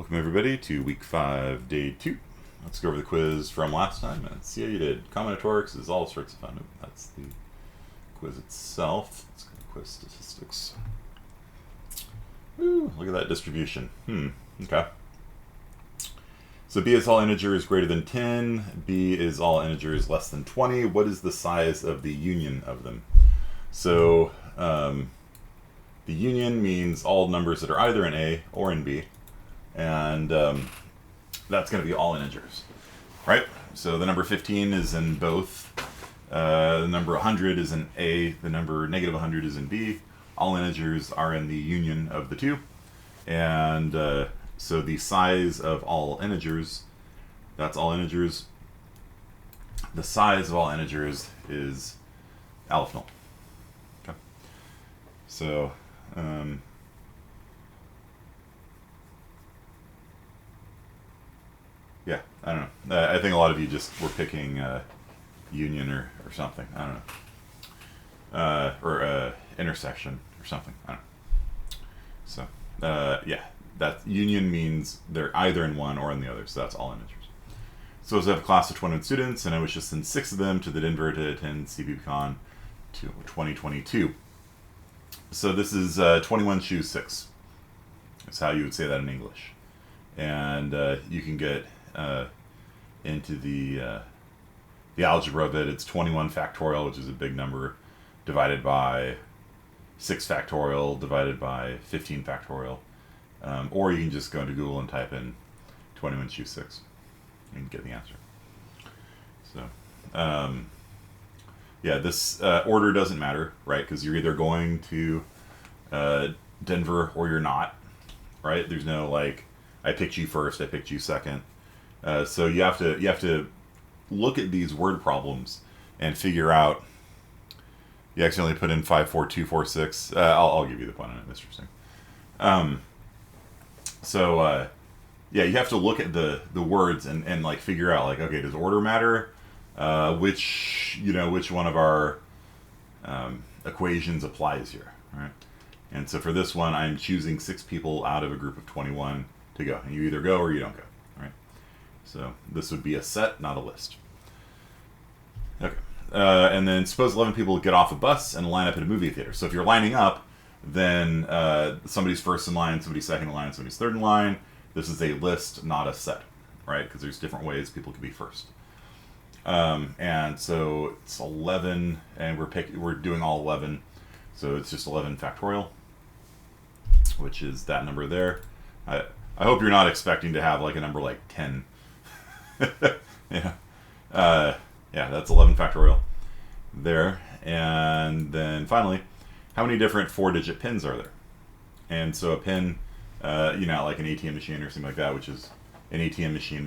Welcome everybody to week 5, day 2. Let's go over the quiz from last time and see how you did. Combinatorics is all sorts of fun. That's the quiz itself. Let's go to quiz statistics. Ooh, look at that distribution. Okay. So B is all integers greater than 10. B is all integers less than 20. What is the size of the union of them? So the union means all numbers that are either in A or in B. And that's going to be all integers, right? So the number 15 is in both. The number 100 is in A. The number negative 100 is in B. All integers are in the union of the two. And so the size of all integers, that's all integers. The size of all integers is aleph null. Okay. So yeah, I don't know. I think a lot of you just were picking union or something. I don't know. Or intersection or something. I don't know. So, yeah, that union means they're either in one or in the other. So that's all integers. So as I have a class of 21 students, and I wish to send 6 of them to the Denver to attend CBCon 2022. So this is 21 choose 6. That's how you would say that in English. And you can get into the algebra of it. It's 21 factorial, which is a big number, divided by 6 factorial, divided by 15 factorial. Or you can just go into Google and type in 21 choose 6 and get the answer. So, yeah, this order doesn't matter, right? Because you're either going to Denver or you're not, right? There's no like, I picked you first, I picked you second. So you have to look at these word problems and figure out. You accidentally put in 5, 4, 2, 4, 6. I'll give you the point on it, Mr. Singh. So yeah, you have to look at the words and like figure out like, okay, does order matter? Which one of our equations applies here, right? And so for this one, I'm choosing 6 people out of a group of 21 to go, and you either go or you don't go, right? So this would be a set, not a list. Okay, and then suppose 11 people get off a bus and line up at a movie theater. So if you're lining up, then somebody's first in line, somebody's second in line, somebody's third in line. This is a list, not a set, right? Because there's different ways people could be first. And so it's 11, and we're doing all 11. So it's just 11 factorial, which is that number there. I hope you're not expecting to have like a number like 10. Yeah. Yeah, that's 11 factorial there. And then finally, how many different 4-digit pins are there? And so a pin, like an ATM machine or something like that, which is an ATM machine,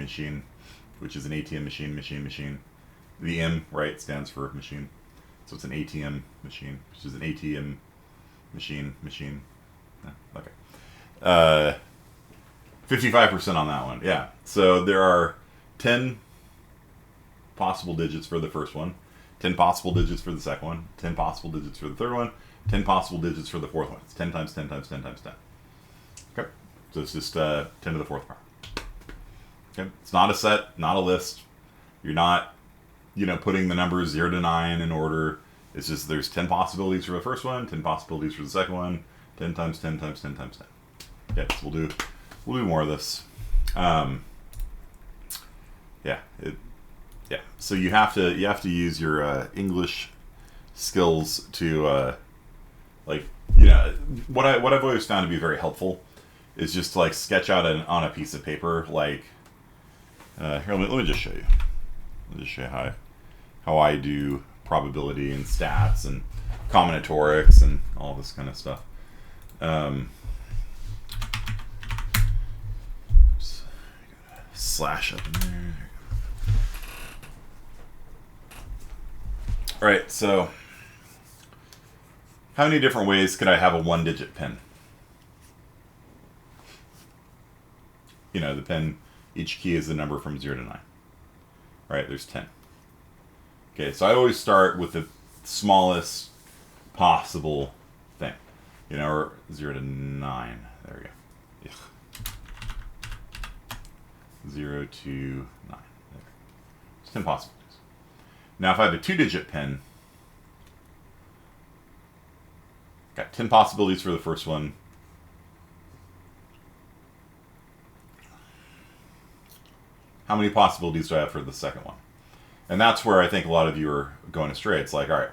which is an ATM machine. The M, right, stands for machine. So it's an ATM machine, which is an ATM machine. Okay. 55% on that one, yeah. So there are 10 possible digits for the first one, 10 possible digits for the second one, 10 possible digits for the third one, 10 possible digits for the fourth one. It's 10 times 10 times 10 times 10. Okay, so it's just 10 to the fourth power. Okay, it's not a set, not a list. You're not, putting the numbers 0 to 9 in order. It's just there's 10 possibilities for the first one, 10 possibilities for the second one, 10 times 10 times 10 times 10. Okay, so we'll do more of this. Yeah. So you have to use your English skills to what I've always found to be very helpful is just to like sketch out on a piece of paper like here. Let me just show you. Let me just show you how I do probability and stats and combinatorics and all this kind of stuff. Slash up in there. All right, so how many different ways could I have a 1-digit pin? The pin, each key is the number from 0 to 9. Right, there's 10. Okay, so I always start with the smallest possible thing. Or 0 to 9. There we go. 0 to 9. There. It's 10 possibilities. Now, if I have a 2-digit PIN, got 10 possibilities for the first one. How many possibilities do I have for the second one? And that's where I think a lot of you are going astray. It's like, all right,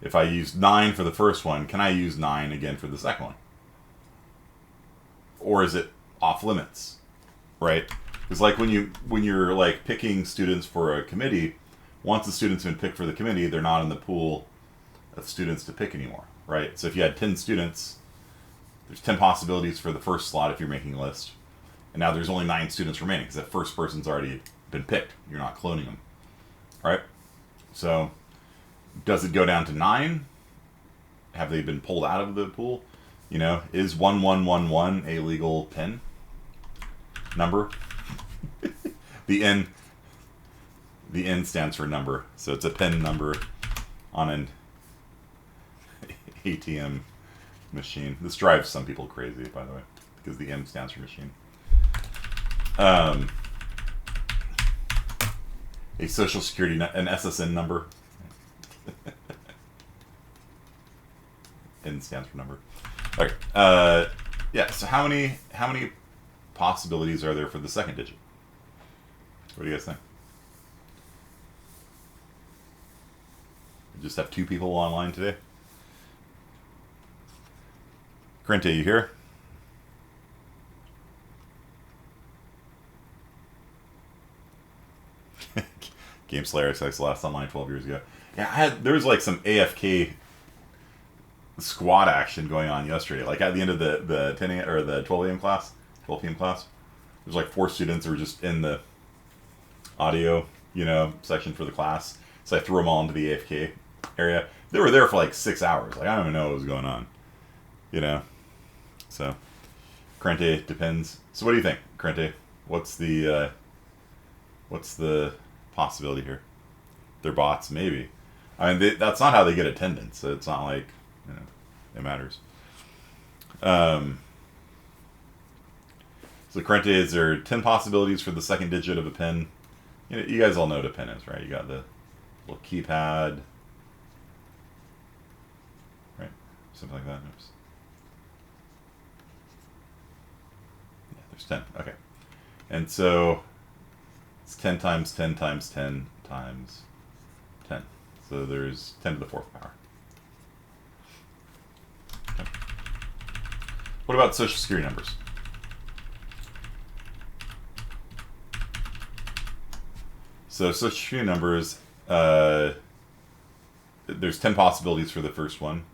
if I use 9 for the first one, can I use 9 again for the second one? Or is it off limits, right? It's like when you're like picking students for a committee, once the student's been picked for the committee, they're not in the pool of students to pick anymore, right? So if you had 10 students, there's 10 possibilities for the first slot if you're making a list. And now there's only 9 students remaining because that first person's already been picked. You're not cloning them, right? So does it go down to 9? Have they been pulled out of the pool? You know, is 1111 a legal PIN number? The N stands for number, so it's a PIN number on an ATM machine. This drives some people crazy, by the way, because the M stands for machine. A social security, an SSN number. N stands for number. Okay. Yeah. So how many possibilities are there for the second digit? What do you guys think? We just have 2 people online today. Crente, you here? Game Slayer XX last online 12 years ago. Yeah, there was like some AFK squad action going on yesterday. Like at the end of the 10 a.m. or the 12 a.m. class, 12 p.m. class, there's like 4 students who were just in the audio, section for the class. So I threw them all into the AFK area. They were there for like 6 hours. Like I don't even know what was going on, So, Crente depends. So what do you think, Crente? What's the possibility here? They're bots, maybe. I mean, that's not how they get attendance. So it's not like it matters. So Crente, is there 10 possibilities for the second digit of a PIN? You guys all know what a PIN is, right? You got the little keypad, right? Something like that. Oops. Yeah, there's 10. Okay. And so it's 10 times 10 times 10 times 10. So there's 10 to the 4th power. Okay. What about social security numbers? So social security numbers, there's 10 possibilities for the first one.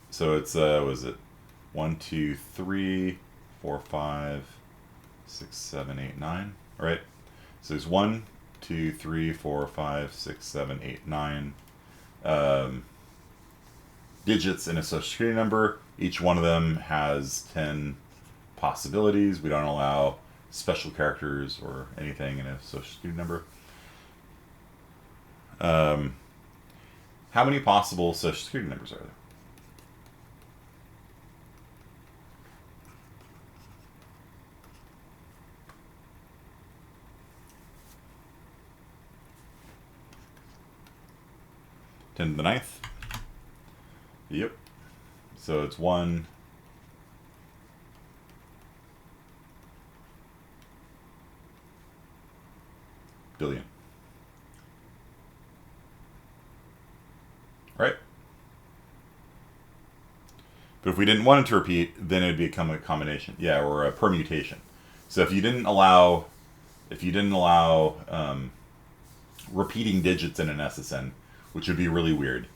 So it's, what is it? 1, 2, 3, 4, 5, 6, 7, 8, 9. All right. So there's 1, 2, 3, 4, 5, 6, 7, 8, 9 digits in a social security number. Each one of them has 10 possibilities. We don't allow special characters or anything in a social security number. How many possible social security numbers are there? Ten to the 9th. Yep. So it's 1. Billion. Right? But if we didn't want it to repeat, then it would become a combination. Yeah, or a permutation. So if you didn't allow repeating digits in an SSN, which would be really weird,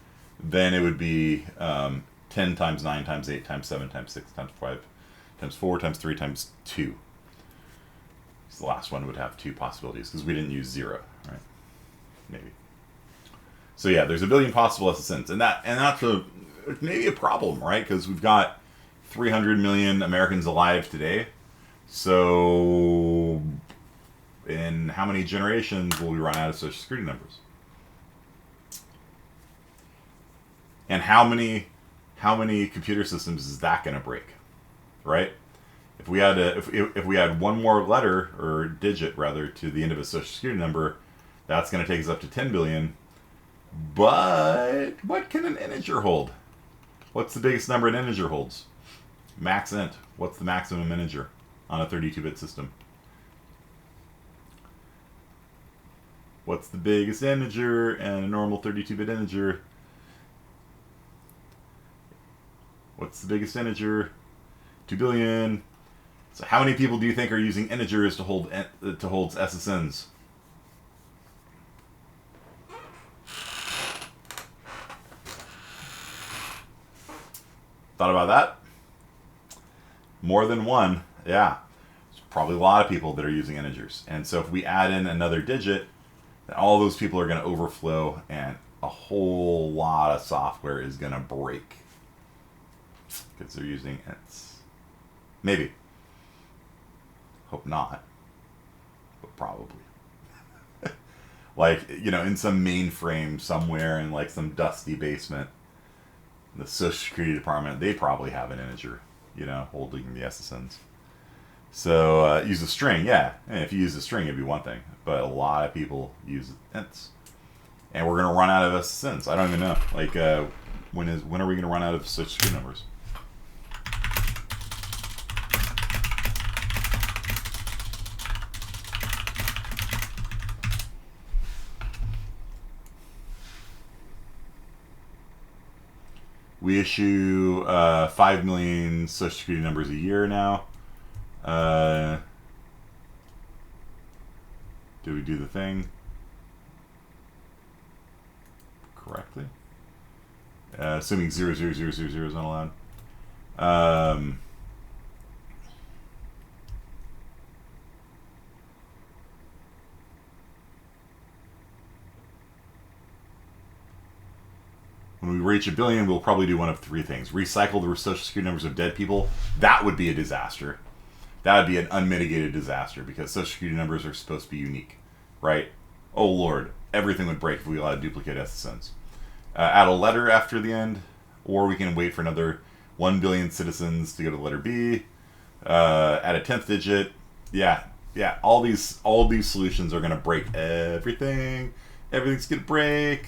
then it would be 10 times 9 times 8 times 7 times 6 times 5 times 4 times 3 times 2. So the last one would have 2 possibilities because we didn't use 0, right? Maybe. So yeah, there's a billion possible SSNs, and that's maybe a problem, right? Because we've got 300 million Americans alive today. So in how many generations will we run out of social security numbers? And how many computer systems is that going to break, right? If we had if we add one more letter or digit rather to the end of a social security number, that's going to take us up to 10 billion. But what can an integer hold? What's the biggest number an integer holds? Max int. What's the maximum integer on a 32-bit system? What's the biggest integer and a normal 32-bit integer? What's the biggest integer? 2 billion. So how many people do you think are using integers to hold SSNs? Thought about that? More than one. Yeah. There's probably a lot of people that are using integers. And so if we add in another digit, then all those people are going to overflow and a whole lot of software is going to break. Because they're using ints. Maybe. Hope not. But probably. Like, you know, in some mainframe somewhere in like some dusty basement, the Social Security Department, they probably have an integer, you know, holding the SSNs. So use a string, yeah. And if you use a string, it'd be one thing. But a lot of people use ints. And we're going to run out of SSNs. I don't even know. Like, when are we going to run out of Social Security numbers? We issue 5 million Social Security numbers a year now. Did we do the thing correctly? Assuming 00000 is not allowed. When we reach 1 billion, we'll probably do one of three things. Recycle the Social Security numbers of dead people. That would be a disaster. That would be an unmitigated disaster because Social Security numbers are supposed to be unique, right? Oh, Lord. Everything would break if we allowed duplicate SSNs. Add a letter after the end, or we can wait for another 1 billion citizens to go to letter B. Add a 10th digit. Yeah. All these solutions are going to break everything. Everything's going to break.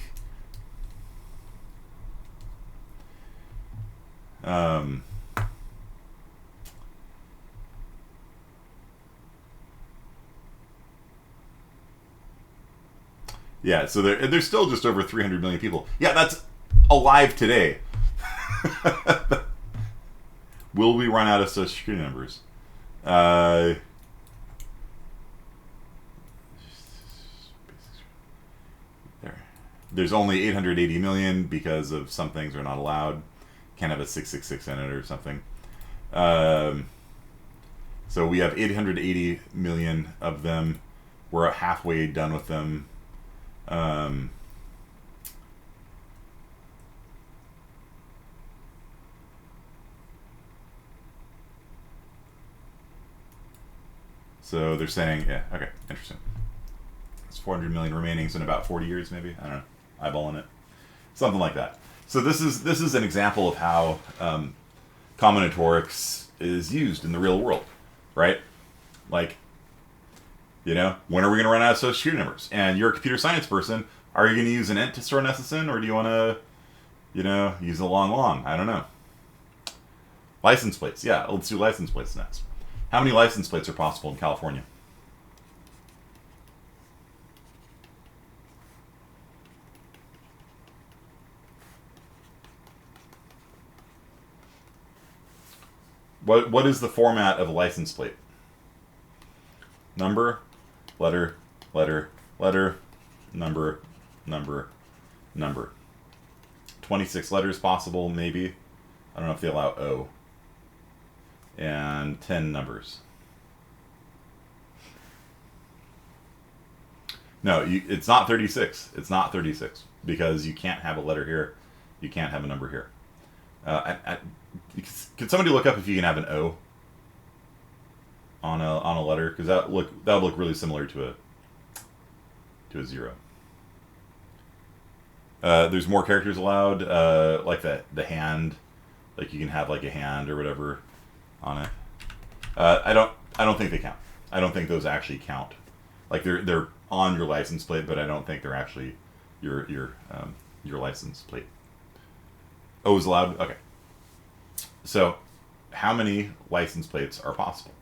Yeah, so there's still just over 300 million people. Yeah, that's alive today. Will we run out of Social Security numbers? There's only 880 million because of some things are not allowed. Can't have a 666 in it or something. So we have 880 million of them. We're halfway done with them. So they're saying, yeah, okay, interesting. It's 400 million remaining, so in about 40 years, maybe. I don't know, eyeballing it, something like that. So this is an example of how combinatorics is used in the real world, right? Like, you know, when are we going to run out of Social Security numbers? And you're a computer science person. Are you going to use an int to store an SSN, or do you want to, you know, use a long? I don't know. License plates. Yeah, let's do license plates next. How many license plates are possible in California? What is the format of a license plate? Number, letter, number. 26 letters possible, maybe. I don't know if they allow O. And 10 numbers. No, it's not 36. It's not 36 because you can't have a letter here. You can't have a number here. Could somebody look up if you can have an O on a letter? Because that would look really similar to a 0. There's more characters allowed, like the hand, like you can have like a hand or whatever on it. I don't think they count. I don't think those actually count. Like they're on your license plate, but I don't think they're actually your license plate. Oh, is allowed? Okay. So, how many license plates are possible?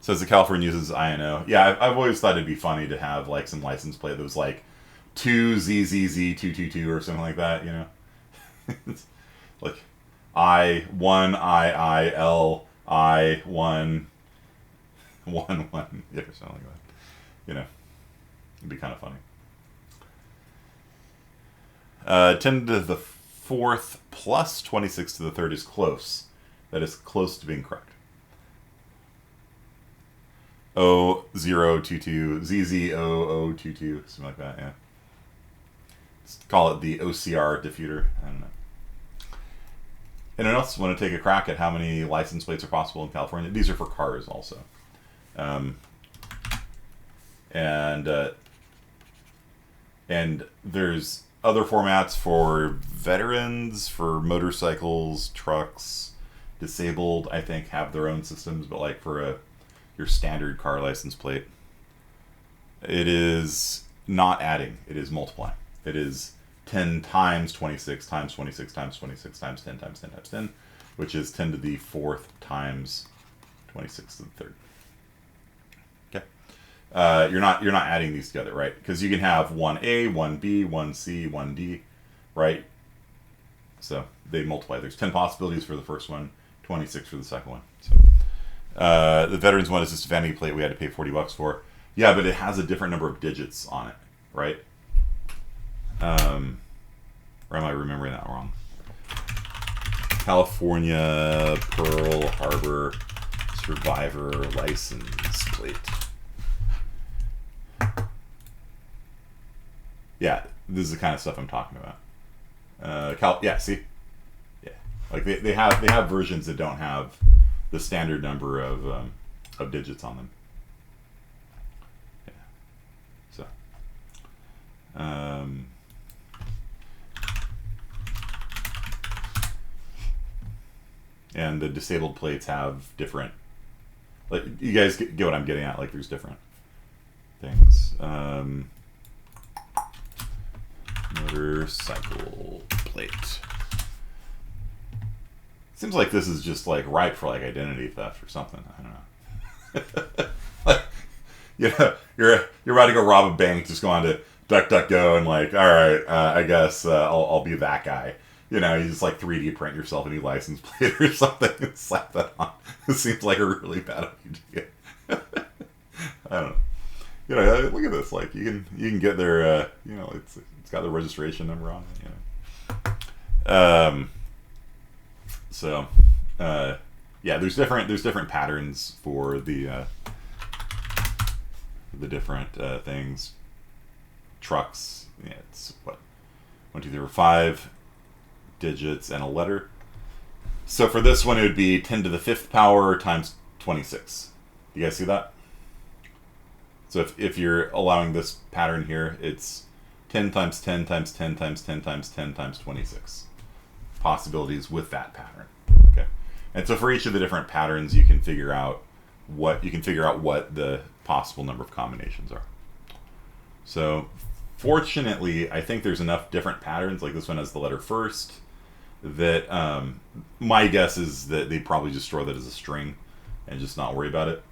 Says the California uses INO. Yeah, I've always thought it'd be funny to have like some license plate that was like 2ZZZ222 or something like that. You know, it's like I1 IIL I1 1 yeah, or something like that. You know, it'd be kind of funny. 10 to the fourth plus 26 to the third is close. That is close to being correct. 0022 ZZ0022, something like that, yeah. Let's call it the OCR diffuter. I don't know. Anyone else want to take a crack at how many license plates are possible in California? These are for cars also. And there's other formats for veterans, for motorcycles, trucks, disabled, I think, have their own systems, but like for your standard car license plate, it is not adding, it is multiplying. It is 10 times 26 times 26 times 26 times 10 times 10 times 10, which is 10 to the fourth times 26 to the third. You're not adding these together, right? Because you can have 1A, 1B, 1C, 1D, right? So they multiply. There's 10 possibilities for the first one, 26 for the second one. So the veterans one is just a vanity plate we had to pay $40 for. Yeah, but it has a different number of digits on it, right? Or am I remembering that wrong? California Pearl Harbor Survivor license plate. Yeah, this is the kind of stuff I'm talking about. Yeah, see, yeah, like they have versions that don't have the standard number of digits on them. Yeah. So, and the disabled plates have different. Like you guys get what I'm getting at. Like there's different things. Motorcycle plate. Seems like this is just like ripe for like identity theft or something. I don't know. Like, you know, you're about to go rob a bank, just go on to DuckDuckGo and like, all right, I guess I'll be that guy. You know, you just like 3D print yourself a new license plate or something and slap that on. It seems like a really bad idea. I don't know. You know, look at this. Like you can get their you know, it's got the registration number on it. You know. So yeah, there's different patterns for the different things. Trucks. Yeah, it's what 1, 2, 3, 4, 5 digits and a letter. So for this one, it would be 10 to the fifth power times 26. You guys see that? So if you're allowing this pattern here, it's 10 times 10 times 10 times 10 times 10 times 26 possibilities with that pattern. Okay, and so for each of the different patterns, you can figure out what the possible number of combinations are. So fortunately, I think there's enough different patterns. Like this one has the letter first. That my guess is that they probably just store that as a string and just not worry about it.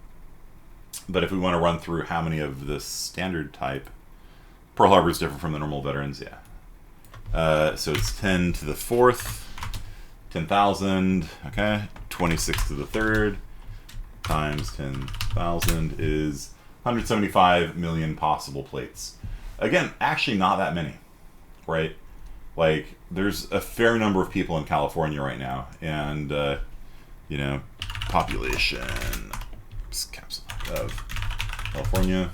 But if we want to run through how many of the standard type, Pearl Harbor is different from the normal veterans, yeah. So it's 10 to the fourth, 10,000, okay. 26 to the third times 10,000 is 175 million possible plates. Again, actually not that many, right? Like, there's a fair number of people in California right now, and, you know, population caps of California.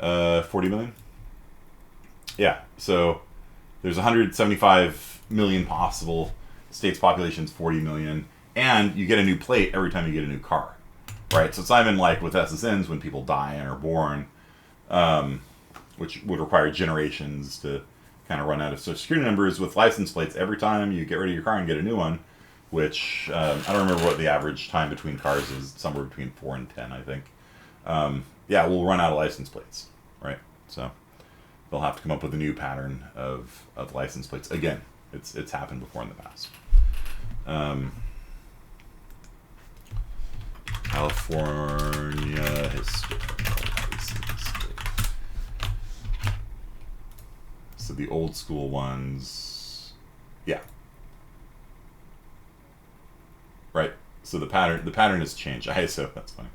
40 million. Yeah, so there's 175 million possible. State's population's 40 million, and you get a new plate every time you get a new car, right? So it's not even like with SSNs when people die and are born, which would require generations to kind of run out of Social Security numbers. With license plates, every time you get rid of your car and get a new one, which I don't remember what the average time between cars is, somewhere between 4 and 10, I think. Yeah, we'll run out of license plates, right? So they'll have to come up with a new pattern of license plates. Again, it's happened before in the past. California historical license plate. So the old school ones, yeah. Right. So the pattern has changed. So that's funny.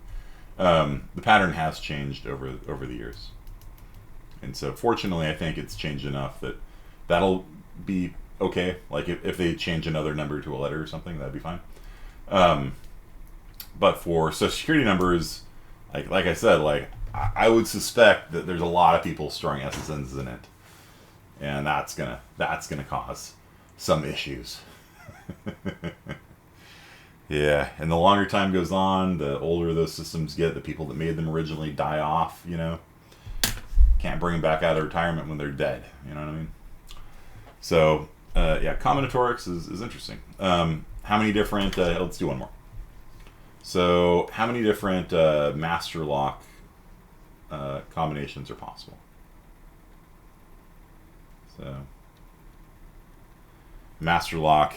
The pattern has changed over the years. And so fortunately, I think it's changed enough that that'll be okay. Like if they change another number to a letter or something, that'd be fine. But for Social Security numbers, like I said, like I would suspect that there's a lot of people storing SSNs in it, and that's gonna cause some issues. Yeah, and the longer time goes on, the older those systems get. The people that made them originally die off, you know. Can't bring them back out of retirement when they're dead. You know what I mean? So, yeah, combinatorics is interesting. How many different... let's do one more. So, how many different master lock combinations are possible? So, master lock...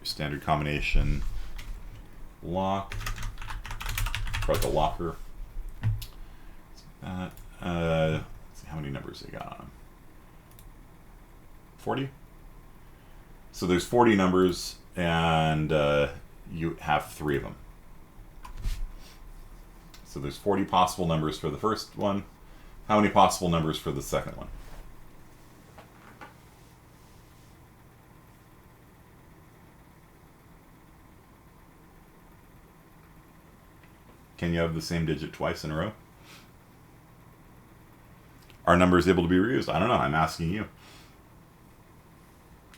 standard combination lock, or the locker. Let's see how many numbers they got on them. 40. So there's 40 numbers, and you have 3 of them. So there's 40 possible numbers for the first one. How many possible numbers for the second one? Can you have the same digit twice in a row? Are numbers able to be reused? I don't know. I'm asking you.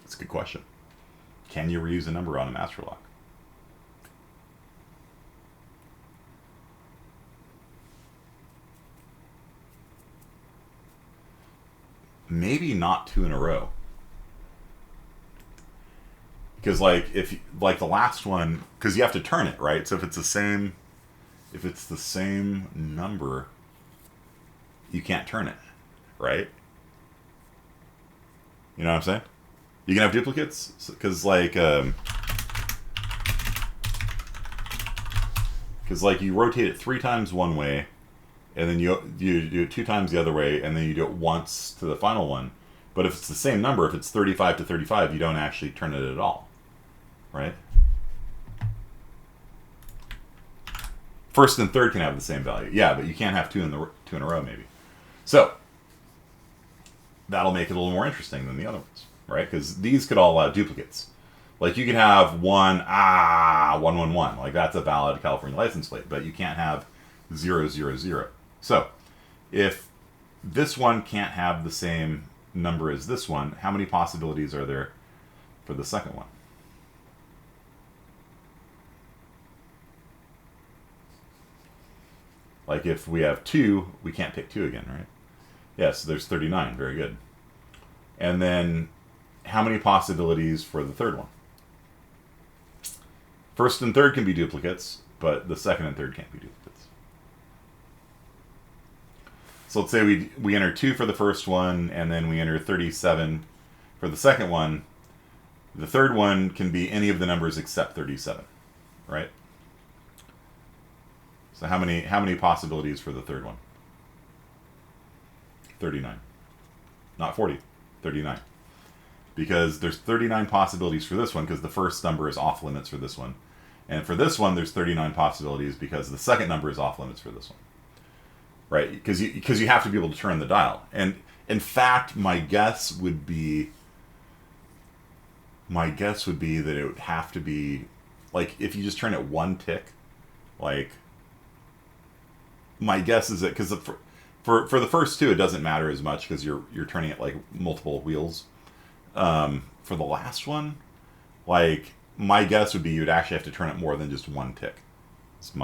That's a good question. Can you reuse a number on a master lock? Maybe not 2 in a row. Because like like the last one, because you have to turn it, right? So if it's the same number, you can't turn it, right? You know what I'm saying? You can have duplicates, because like you rotate it 3 times one way, and then you do it 2 times the other way, and then you do it once to the final one. But if it's the same number, if it's 35 to 35, you don't actually turn it at all, right? First and third can have the same value. Yeah, but you can't have 2 in a row, maybe. So that'll make it a little more interesting than the other ones, right? Because these could all allow duplicates. Like you could have 111. Like that's a valid California license plate, but you can't have 000. So if this one can't have the same number as this one, how many possibilities are there for the second one? Like if we have 2, we can't pick 2 again, right? Yes, so there's 39. Very good. And then how many possibilities for the third one? First and third can be duplicates, but the second and third can't be duplicates. So let's say we enter 2 for the first one, and then we enter 37 for the second one. The third one can be any of the numbers except 37, right? So how many possibilities for the third one? 39. Not 40. 39. Because there's 39 possibilities for this one because the first number is off limits for this one. And for this one, there's 39 possibilities because the second number is off limits for this one. Right? Because you have to be able to turn the dial. And in fact, my guess would be that it would have to be, like, if you just turn it 1 tick, like my guess is that because for the first two, it doesn't matter as much because you're turning it like multiple wheels. For the last one, like my guess would be you'd actually have to turn it more than just one tick. Is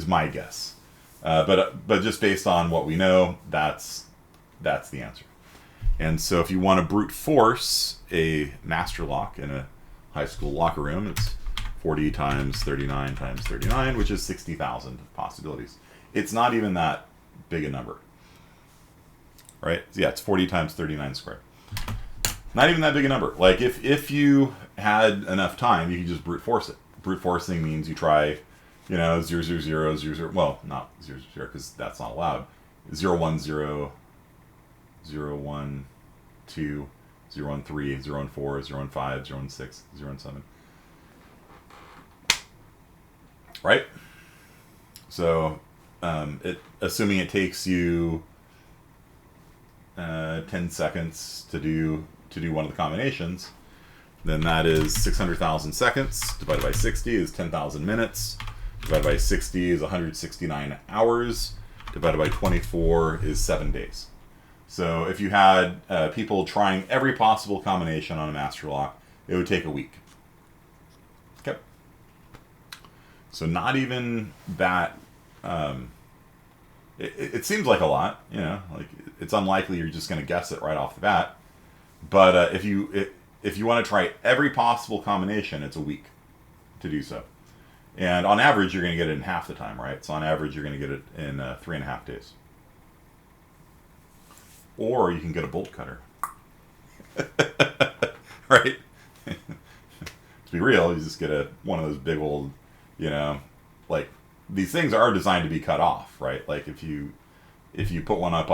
my guess. But just based on what we know, that's the answer. And so if you want to brute force a master lock in a high school locker room, it's 40 times 39 times 39, which is 60,000 possibilities. It's not even that big a number. Right? Yeah, it's 40 times 39 squared. Not even that big a number. Like, if you had enough time, you could just brute force it. Brute forcing means you try, 0, 0, 0, 0, 0, well, not 0, 0, because that's not allowed. 0, 1, 0, 0, 1, 2, 0, 1, 3, 0, 1, 4, 0, 1, 5, 0, 1, 6, 0, 1, 7. Right? So, assuming it takes you 10 seconds to do one of the combinations, then that is 600,000 seconds divided by 60 is 10,000 minutes, divided by 60 is 169 hours, divided by 24 is 7 days. So if you had people trying every possible combination on a master lock, it would take a week. Okay. So not even that. It seems like a lot, like it's unlikely you're just going to guess it right off the bat. But if you want to try every possible combination, it's a week to do so. And on average, you're going to get it in half the time, right? So on average, you're going to get it in 3.5 days. Or you can get a bolt cutter. Right? To be real, you just get one of those big old, like, these things are designed to be cut off, right? Like if you put one up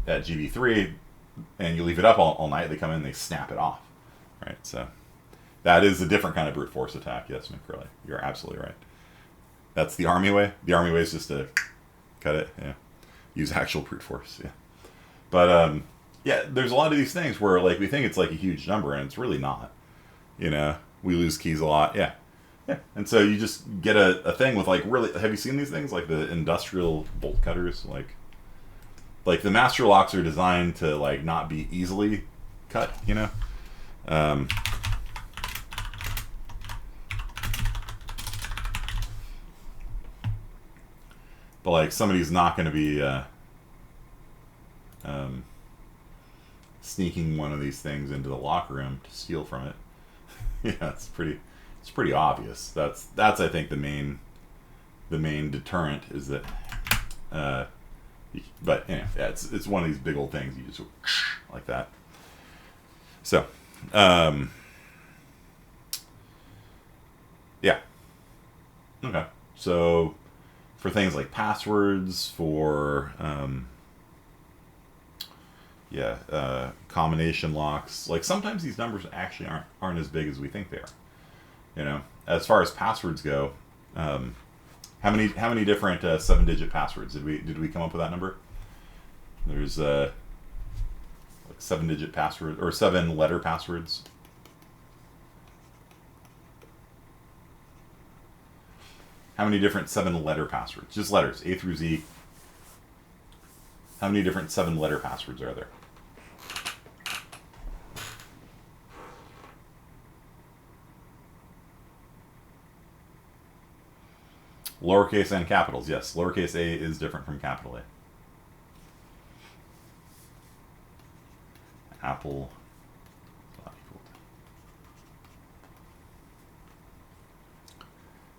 at GV3 and you leave it up all night, they come in and they snap it off, right? So that is a different kind of brute force attack. Yes, McCurley, you're absolutely right. That's the Army way. The Army way is just to cut it, yeah. Use actual brute force, yeah. But yeah, there's a lot of these things where like we think it's like a huge number and it's really not. We lose keys a lot, yeah. Yeah, and so you just get a thing with like really. Have you seen these things like the industrial bolt cutters? Like the master locks are designed to like not be easily cut. But like somebody's not going to be sneaking one of these things into the locker room to steal from it. Yeah, it's pretty obvious. That's I think the main deterrent is that but anyway, yeah, it's one of these big old things you just like that. So yeah, okay. So for things like passwords, for combination locks, like sometimes these numbers actually aren't as big as we think they are. As far as passwords go, how many different 7-digit passwords did we come up with that number? There's like 7-digit password or 7-letter passwords. How many different 7-letter passwords? Just letters, A through Z. How many different 7-letter passwords are there? Lowercase and capitals, yes. Lowercase a is different from capital A. Apple.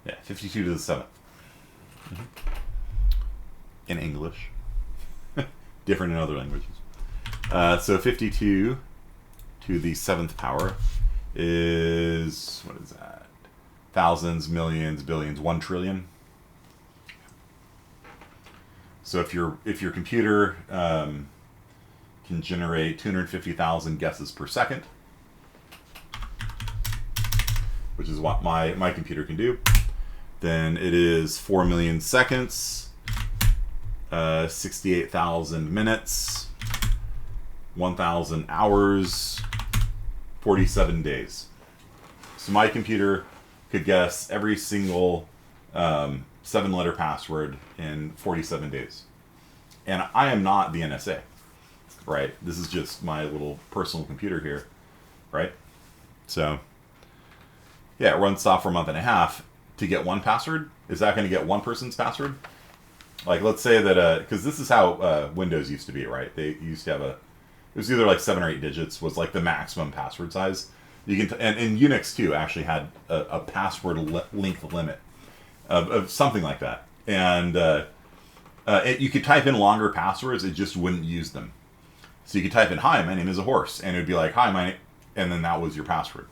Yeah, 52 to the 7th. Mm-hmm. In English. Different in other languages. So 52 to the 7th power is, what is that? Thousands, millions, billions, 1 trillion. So if your computer can generate 250,000 guesses per second, which is what my computer can do, then it is 4 million seconds, 68,000 minutes, 1,000 hours, 47 days. So my computer could guess every single 7-letter password in 47 days. And I am not the NSA, right? This is just my little personal computer here, right? So, yeah, it runs software for a month and a half to get one password. Is that going to get one person's password? Like, let's say that, because this is how Windows used to be, right? They used to have it was either like 7 or 8 digits was like the maximum password size. You can, and Unix too actually had a password length limit of something like that. And you could type in longer passwords, it just wouldn't use them. So you could type in, "Hi, my name is a horse," and it would be like, "Hi, my," and then that was your password.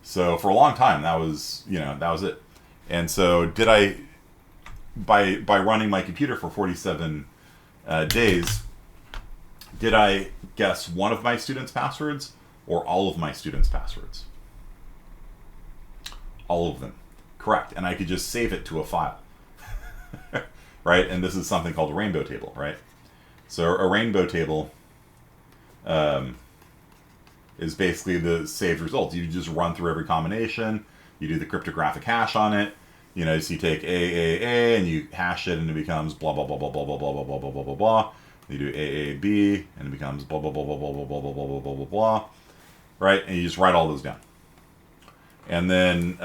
So for a long time, that was it. And so did I, by running my computer for 47 days, did I guess one of my students' passwords or all of my students' passwords? All of them. Correct. And I could just save it to a file. Right? And this is something called a rainbow table, right? So a rainbow table is basically the saved results. You just run through every combination, you do the cryptographic hash on it, so you take A, and you hash it, and it becomes blah, blah, blah, blah, blah, blah, blah, blah, blah, blah, blah, blah, blah. You do AAB, and it becomes blah, blah, blah, blah, blah, blah, blah, blah, blah, blah, blah, blah, blah, right? And you just write all those down. And then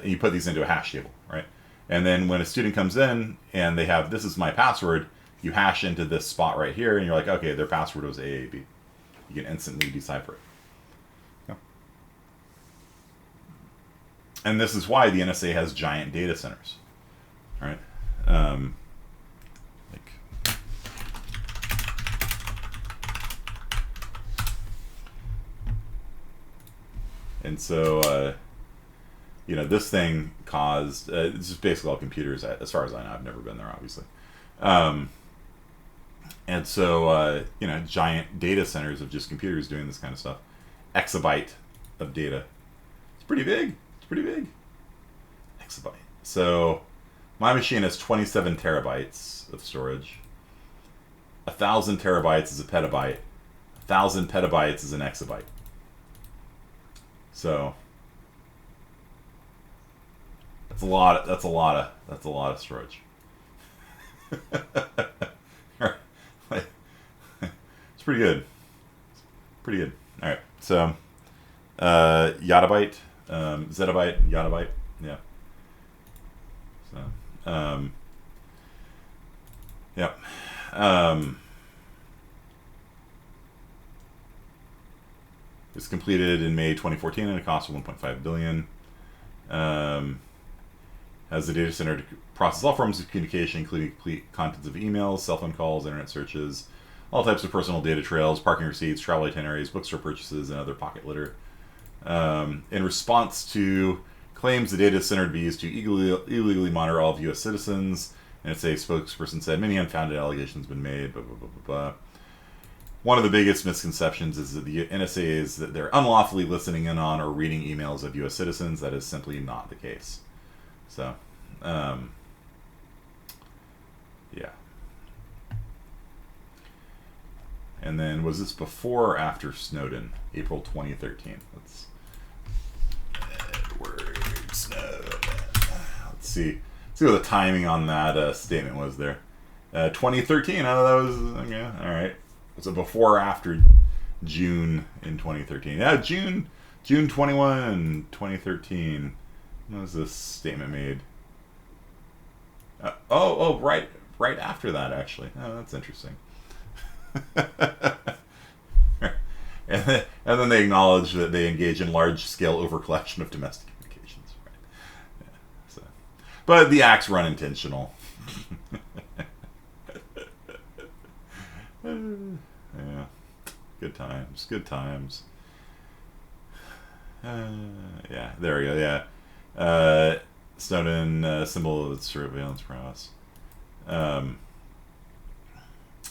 you put these into a hash table, right? And then when a student comes in and they have, "This is my password," you hash into this spot right here, and you're like, okay, their password was AAB. You can instantly decipher it. Yeah. And this is why the NSA has giant data centers, right? And so, this thing caused, it's just basically all computers, as far as I know. I've never been there, obviously. And so, giant data centers of just computers doing this kind of stuff. Exabyte of data. It's pretty big. It's pretty big. Exabyte. So, my machine has 27 terabytes of storage. 1,000 terabytes is a petabyte. 1,000 petabytes is an exabyte. So that's a lot of storage. It's pretty good. Pretty good. All right. So yottabyte, zettabyte, yottabyte. Yeah. So yep. It's completed in May 2014 at a cost of $1.5 billion. Has the data center to process all forms of communication, including complete contents of emails, cell phone calls, internet searches, all types of personal data trails, parking receipts, travel itineraries, bookstore purchases, and other pocket litter. In response to claims the data center to be used to illegally monitor all of U.S. citizens, NSA spokesperson said many unfounded allegations have been made, blah, blah, blah, blah, blah. One of the biggest misconceptions is that the NSA is that they're unlawfully listening in on or reading emails of U.S. citizens. That is simply not the case. So, yeah. And then, was this before or after Snowden? April 2013. Edward Snowden. Let's see what the timing on that statement was there. 2013. Oh, that was, yeah, all right. So before or after June in 2013? Yeah, June 21, 2013. When was this statement made? Right after that, actually. Oh, that's interesting. and then they acknowledge that they engage in large-scale overcollection of domestic communications. Right? Yeah, so. But the acts were unintentional. Yeah, good times. Yeah, there we go. Yeah, Snowden, symbol of surveillance prowess.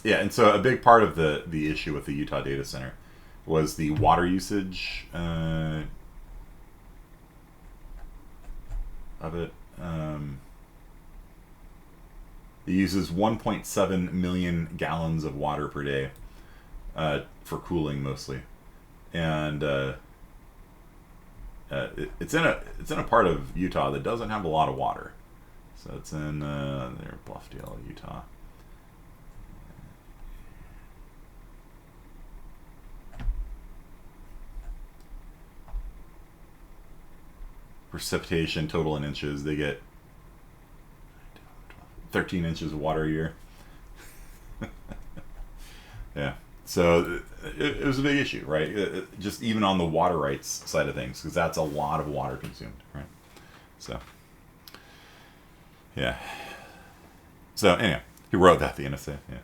Yeah, and so a big part of the issue with the Utah data center was the water usage of it. It uses 1.7 million gallons of water per day for cooling mostly, and it's in a part of Utah that doesn't have a lot of water. So it's in Bluffdale, Utah. precipitation total in inches. They get 13 inches of water a year. Yeah. So it was a big issue, right? Just even on the water rights side of things, because that's a lot of water consumed, right? So, yeah. So anyway, he wrote that, the NSA. Yeah.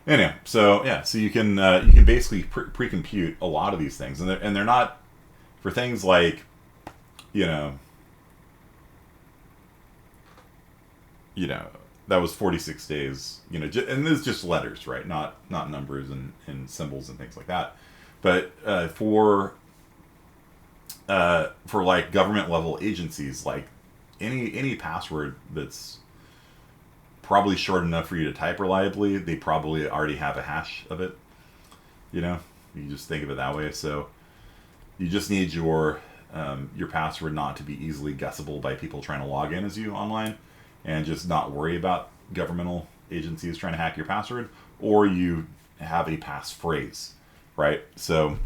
Anyway, so yeah, so you can basically pre-compute a lot of these things, and they're not for things like, you know, that was 46 days, and this is just letters, right? Not numbers and symbols and things like that. But for like government level agencies, like any password that's probably short enough for you to type reliably, they probably already have a hash of it. You just think of it that way. So you just need your password not to be easily guessable by people trying to log in as you online, and just not worry about governmental agencies trying to hack your password, or you have a passphrase, right? So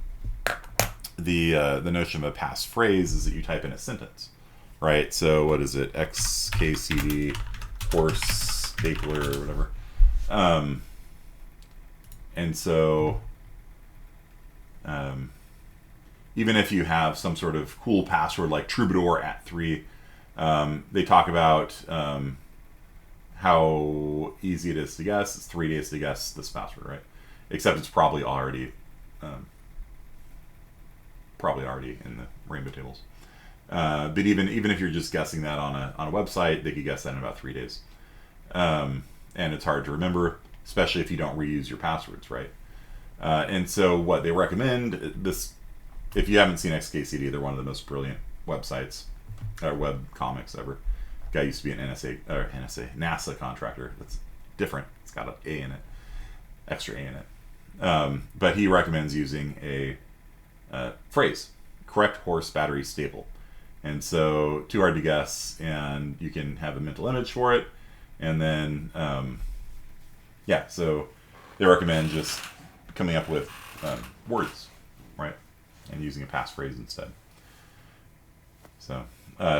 the notion of a passphrase is that you type in a sentence, right? So what is it? XKCD horse stapler or whatever. And so even if you have some sort of cool password like Troubadour at 3, they talk about how easy it is to guess. It's 3 days to guess this password, right? Except it's probably already in the rainbow tables. But even if you're just guessing that on a website, they could guess that in about 3 days. And it's hard to remember, especially if you don't reuse your passwords, right? And so what they recommend, if you haven't seen XKCD, they're one of the most brilliant websites, or web comics ever. Guy used to be an NASA contractor. That's different. It's got an A in it, extra A in it. But he recommends using a phrase, correct horse battery stable. And so, too hard to guess, and you can have a mental image for it. And then, so they recommend just coming up with words, right? And using a passphrase instead. So,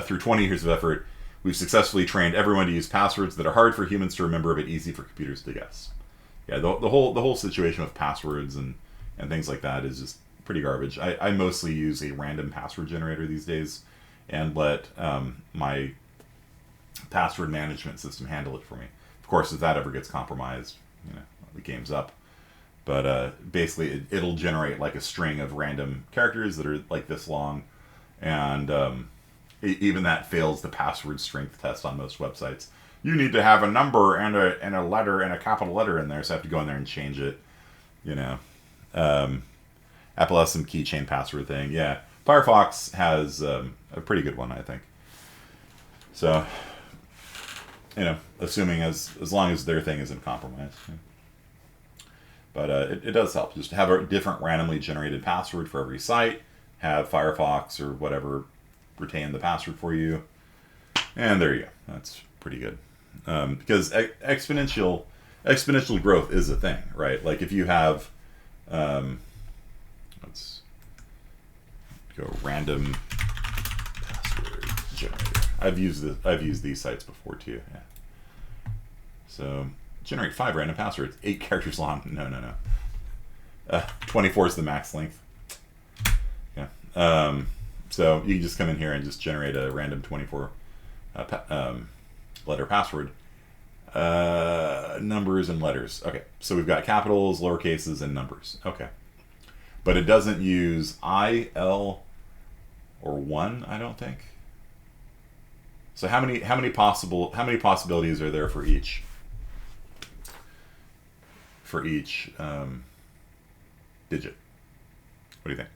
through 20 years of effort, we've successfully trained everyone to use passwords that are hard for humans to remember but easy for computers to guess. Yeah, the whole situation with passwords and things like that is just pretty garbage. I mostly use a random password generator these days, and let my password management system handle it for me. Of course, if that ever gets compromised, the game's up. But basically, it'll generate like a string of random characters that are like this long, and even that fails the password strength test on most websites. You need to have a number and a letter and a capital letter in there, so I have to go in there and change it. Apple has some keychain password thing. Yeah, Firefox has a pretty good one, I think. So, assuming as long as their thing isn't compromised. But it does help just to have a different randomly generated password for every site. Have Firefox or whatever retain the password for you, and there you go. That's pretty good, because exponential growth is a thing, right? Like if you have, let's go random password generator. I've used these sites before too. Yeah. So generate 5 random passwords, 8 characters long. No. 24 is the max length. Yeah. So you can just come in here and just generate a random 24 letter password. Numbers and letters. Okay, so we've got capitals, lowercases, and numbers. Okay. But it doesn't use I, L, or 1, I don't think. So how many possibilities are there for each? Digit. What do you think?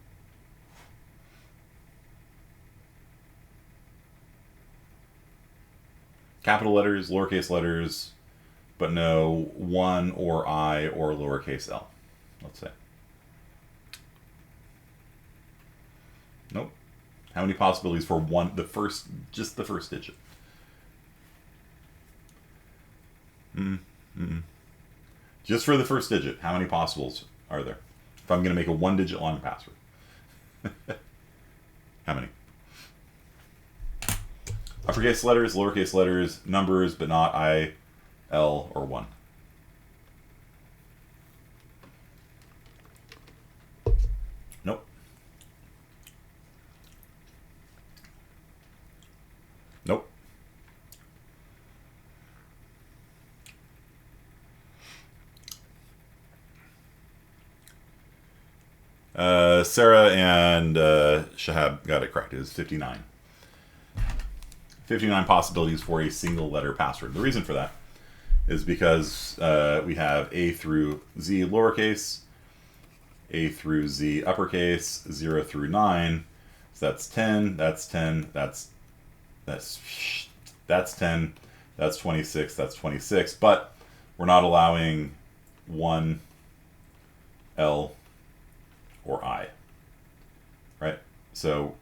Capital letters, lowercase letters, but no 1 or I or lowercase l, let's say. Nope. How many possibilities for just the first digit? Just for the first digit, how many possibles are there? If I'm going to make a 1-digit long password. How many? Uppercase letters, lowercase letters, numbers, but not I, L, or 1. Nope. Nope. Sarah and Shahab got it correct. It is 59. 59 possibilities for a single letter password. The reason for that is because we have A through Z lowercase, A through Z uppercase, 0 through 9. So that's 10, that's 10, that's 10, that's 26, that's 26. But we're not allowing 1, L, or I, right? So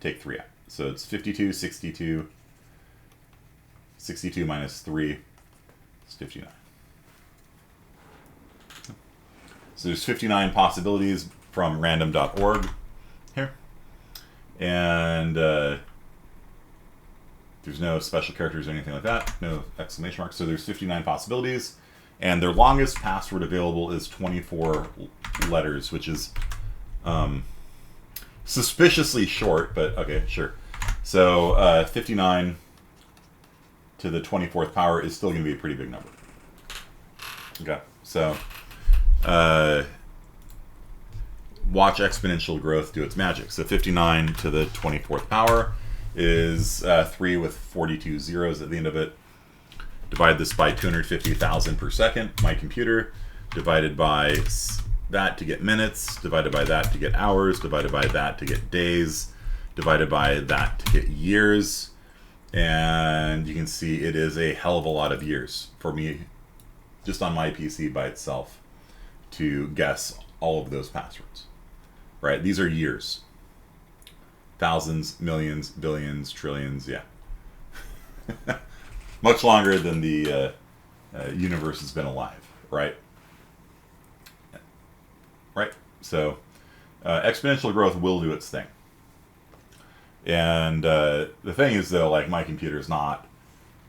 take 3 out. So it's 52, 62, 62 minus 3 is 59. So there's 59 possibilities from random.org here. And there's no special characters or anything like that, no exclamation marks. So there's 59 possibilities. And their longest password available is 24 letters, which is suspiciously short, but okay, sure. So 59 to the 24th power is still going to be a pretty big number. Okay, so watch exponential growth do its magic. So 59 to the 24th power is 3 with 42 zeros at the end of it. Divide this by 250,000 per second, my computer, divided by that to get minutes, divided by that to get hours, divided by that to get days, divided by that to get years. And you can see it is a hell of a lot of years for me, just on my PC by itself, to guess all of those passwords, right? These are years. Thousands, millions, billions, trillions, yeah. Much longer than the universe has been alive, right? Right? So exponential growth will do its thing. And the thing is, though, like, my computer is not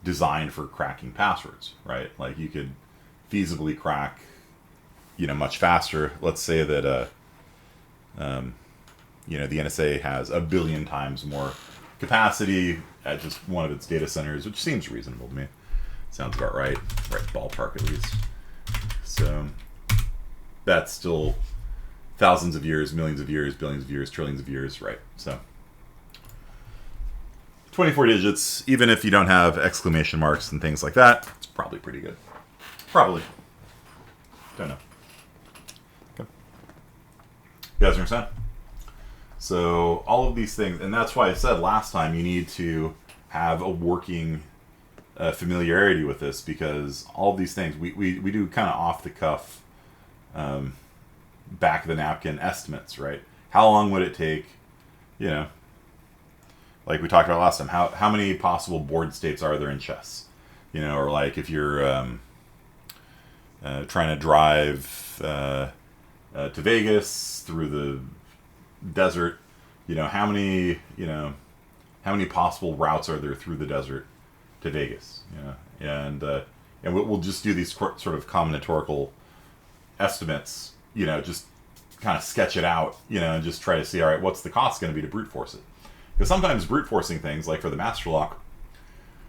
designed for cracking passwords, right? Like, you could feasibly crack, much faster. Let's say that, the NSA has 1 billion times more capacity at just one of its data centers, which seems reasonable to me. Sounds about right. Right ballpark, at least. So that's still thousands of years, millions of years, billions of years, trillions of years, right? So 24 digits, even if you don't have exclamation marks and things like that, it's probably pretty good. Probably. Don't know. Okay. You guys understand? So all of these things, and that's why I said last time you need to have a working familiarity with this, because all of these things, we do kind of off the cuff, back of the napkin estimates, right? How long would it take, like we talked about last time, how many possible board states are there in chess? Or like if you're trying to drive to Vegas through the desert, how many possible routes are there through the desert to Vegas? And we'll just do these sort of combinatorical estimates, just kind of sketch it out, and just try to see, all right, what's the cost going to be to brute force it? Because sometimes brute forcing things, like for the master lock,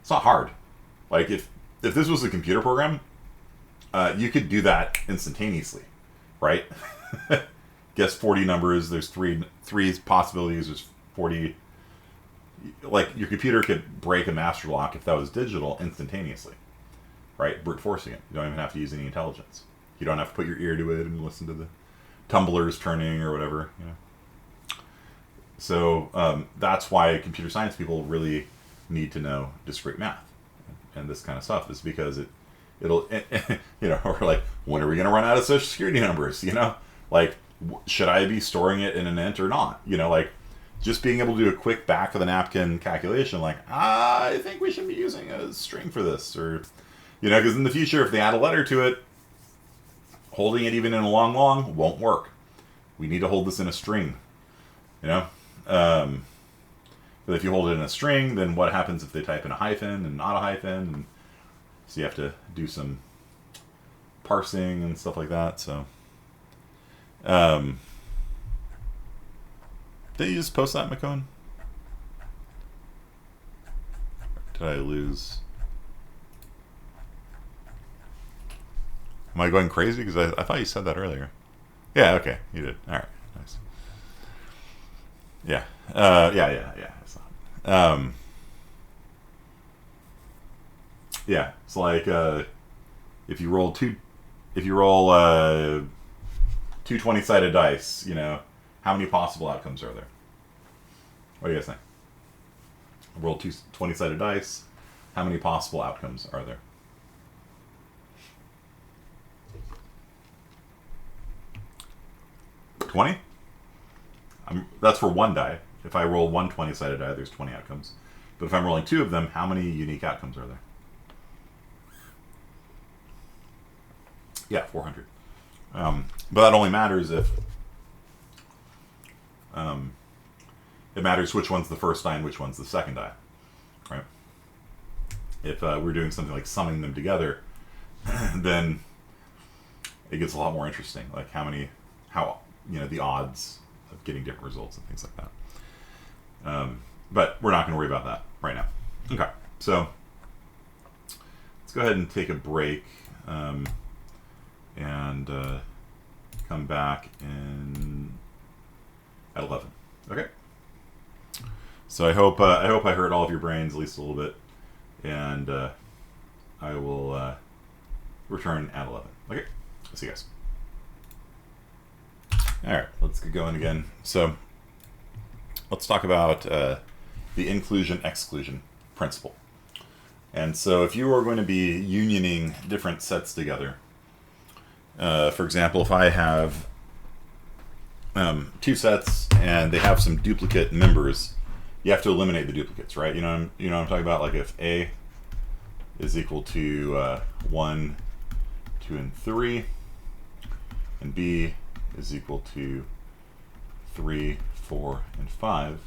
it's not hard. Like if this was a computer program, you could do that instantaneously, right? Guess 40 numbers. There's three possibilities. There's 40. Like, your computer could break a master lock if that was digital instantaneously, right? Brute forcing it. You don't even have to use any intelligence. You don't have to put your ear to it and listen to the tumblers turning or whatever. So that's why computer science people really need to know discrete math and this kind of stuff, is because it'll or like, when are we going to run out of social security numbers? Like, should I be storing it in an int or not? Like, just being able to do a quick back of the napkin calculation, like, I think we should be using a string for this, or, because in the future, if they add a letter to it, holding it even in a long won't work. We need to hold this in a string, But if you hold it in a string, then what happens if they type in a hyphen and not a hyphen? And so you have to do some parsing and stuff like that. So, did you just post that, McCone? Did I lose? Am I going crazy? Because I thought you said that earlier. Yeah, okay, you did. All right, nice. Yeah, yeah. It's not. Yeah, it's like if you roll two 20-sided dice, you know, how many possible outcomes are there? What do you guys think? Roll two 20-sided dice. How many possible outcomes are there? $20? That's for one die. If I roll one 20-sided die, there's 20 outcomes. But if I'm rolling two of them, how many unique outcomes are there? Yeah, 400. But that only matters if it matters which one's the first die and which one's the second die, right? If we're doing something like summing them together, then it gets a lot more interesting. Like how the odds of getting different results and things like that. But we're not going to worry about that right now. Okay, so let's go ahead and take a break and come back at 11. Okay. So I hope I hurt all of your brains at least a little bit, and I will return at 11. Okay. See you guys. All right, let's get going again. So let's talk about the inclusion-exclusion principle. And so if you are going to be unioning different sets together, for example, if I have two sets and they have some duplicate members, you have to eliminate the duplicates, right? You know what I'm talking about? Like if A is equal to 1, 2, and 3, and B is equal to 3, 4, and 5,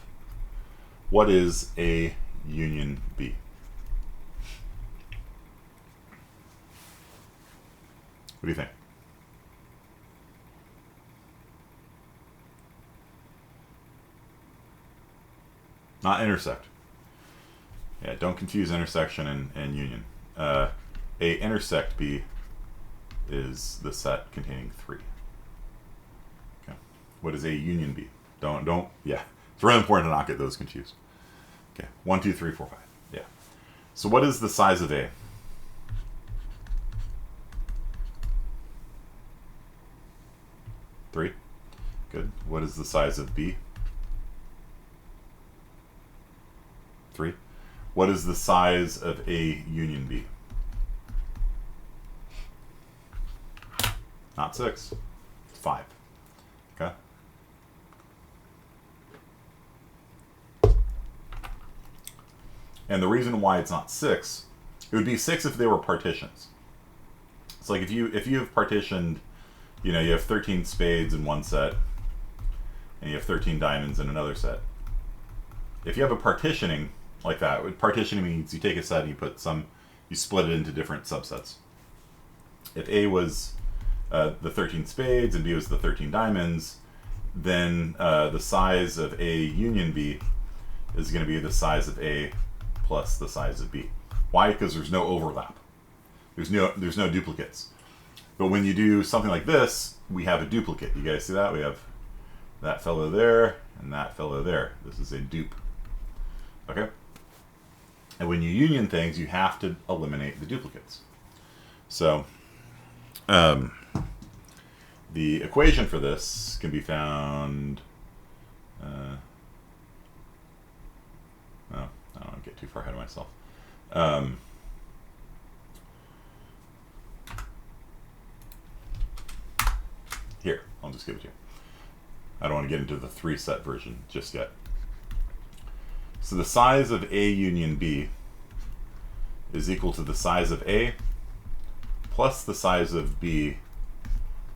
what is A union B? What do you think? Not intersect. Yeah, don't confuse intersection and union. A intersect B is the set containing 3. Okay. What is a union B? Don't. Yeah, it's really important to not get those confused. Okay, 1, 2, 3, 4, 5. Yeah. So what is the size of A? Three. Good. What is the size of B? 3. What is the size of A union B? Not 6. It's 5. Okay. And the reason why it's not 6, it would be 6 if they were partitions. It's like if you have partitioned, you have 13 spades in one set, and you have 13 diamonds in another set. If you have a partitioning like that, partitioning means you take a set and you split it into different subsets. If A was the 13 spades and B was the 13 diamonds, then the size of A union B is going to be the size of A plus the size of B. Why? Because there's no overlap. There's no duplicates. But when you do something like this, we have a duplicate. You guys see that? We have that fellow there and that fellow there. This is a dupe. Okay? And when you union things, you have to eliminate the duplicates. So the equation for this can be found... I don't want to get too far ahead of myself. Here, I'll just give it to you. I don't want to get into the 3-set version just yet. So the size of A union B is equal to the size of A plus the size of B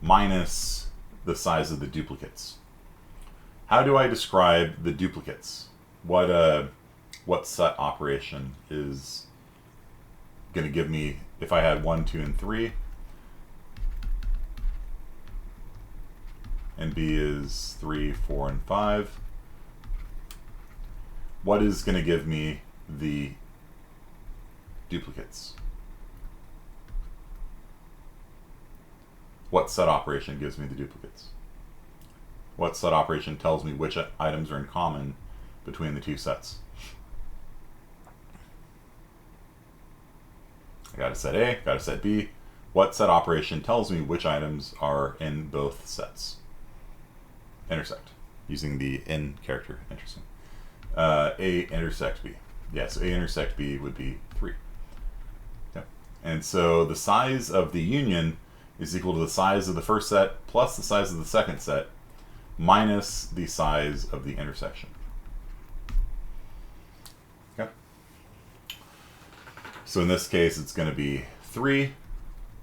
minus the size of the duplicates. How do I describe the duplicates? what set operation is going to give me, if I had 1, 2, and 3, and B is 3, 4, and 5, what is going to give me the duplicates? What set operation gives me the duplicates? What set operation tells me which items are in common between the two sets? I got a set A, got a set B. What set operation tells me which items are in both sets? Intersect, using the in character. Interesting. A intersect B. Yeah, so A intersect B would be 3. Yep. And so the size of the union is equal to the size of the first set plus the size of the second set minus the size of the intersection. Okay. So in this case, it's going to be 3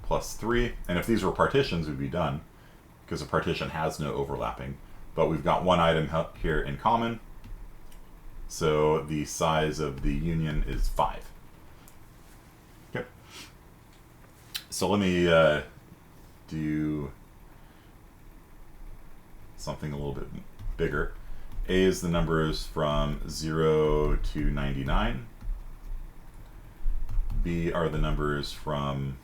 plus 3. And if these were partitions, we'd be done, because a partition has no overlapping. But we've got one item here in common. So the size of the union is 5. Okay. So let me do something a little bit bigger. A is the numbers from 0 to 99. B are the numbers from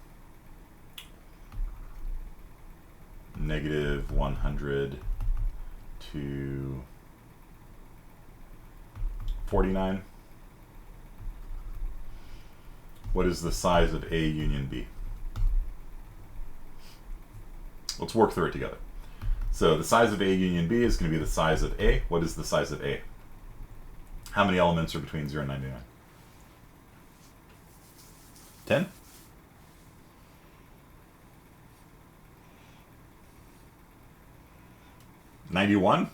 negative 100 to 49. What is the size of A union B? Let's work through it together. So the size of A union B is going to be the size of A. What is the size of A? How many elements are between 0 and 99? 10? $91?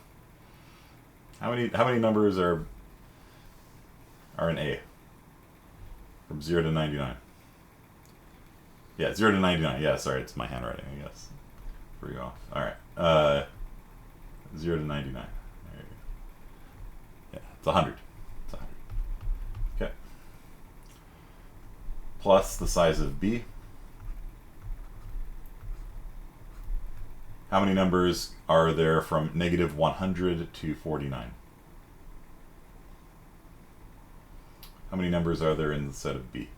How many numbers are in A? From 0 to 99. Yeah, 0 to 99. Yeah, sorry, it's my handwriting, I guess. Threw you off. Alright. 0 to 99. There you go. Yeah, it's 100. It's 100. Okay. Plus the size of B. How many numbers are there from negative 100 to 49? How many numbers are there in the set of B?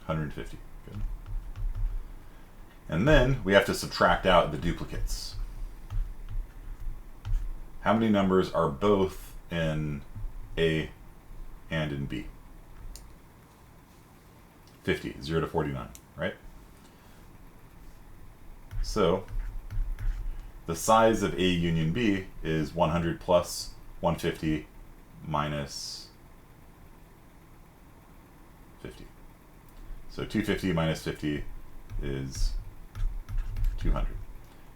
150. Good. And then we have to subtract out the duplicates. How many numbers are both in A and in B? 50, 0 to 49, right? So the size of A union B is 100 plus 150 minus 50. So 250 minus 50 is 200.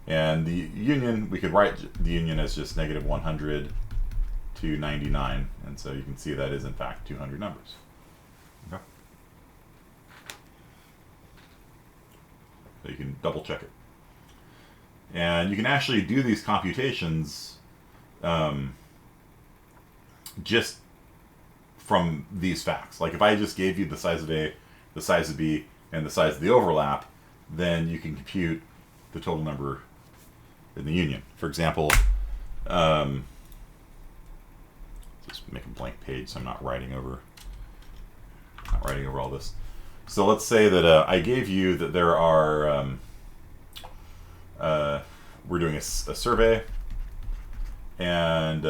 And the union, we could write the union as just negative 100 to 99. And so you can see that is in fact 200 numbers. Okay. So you can double check it. And you can actually do these computations just from these facts. Like if I just gave you the size of A, the size of B, and the size of the overlap, then you can compute the total number in the union. For example, just make a blank page so I'm not writing over all this. So let's say that I gave you that there are we're doing a survey, and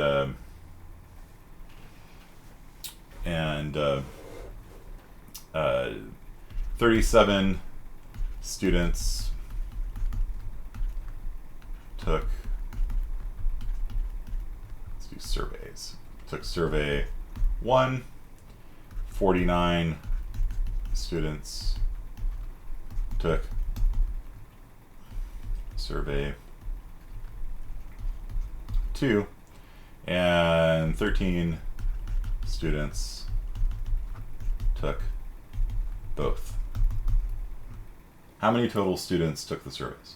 37 students took, let's do surveys, took survey 1, 49 students took survey 2, and 13 students took both. How many total students took the surveys?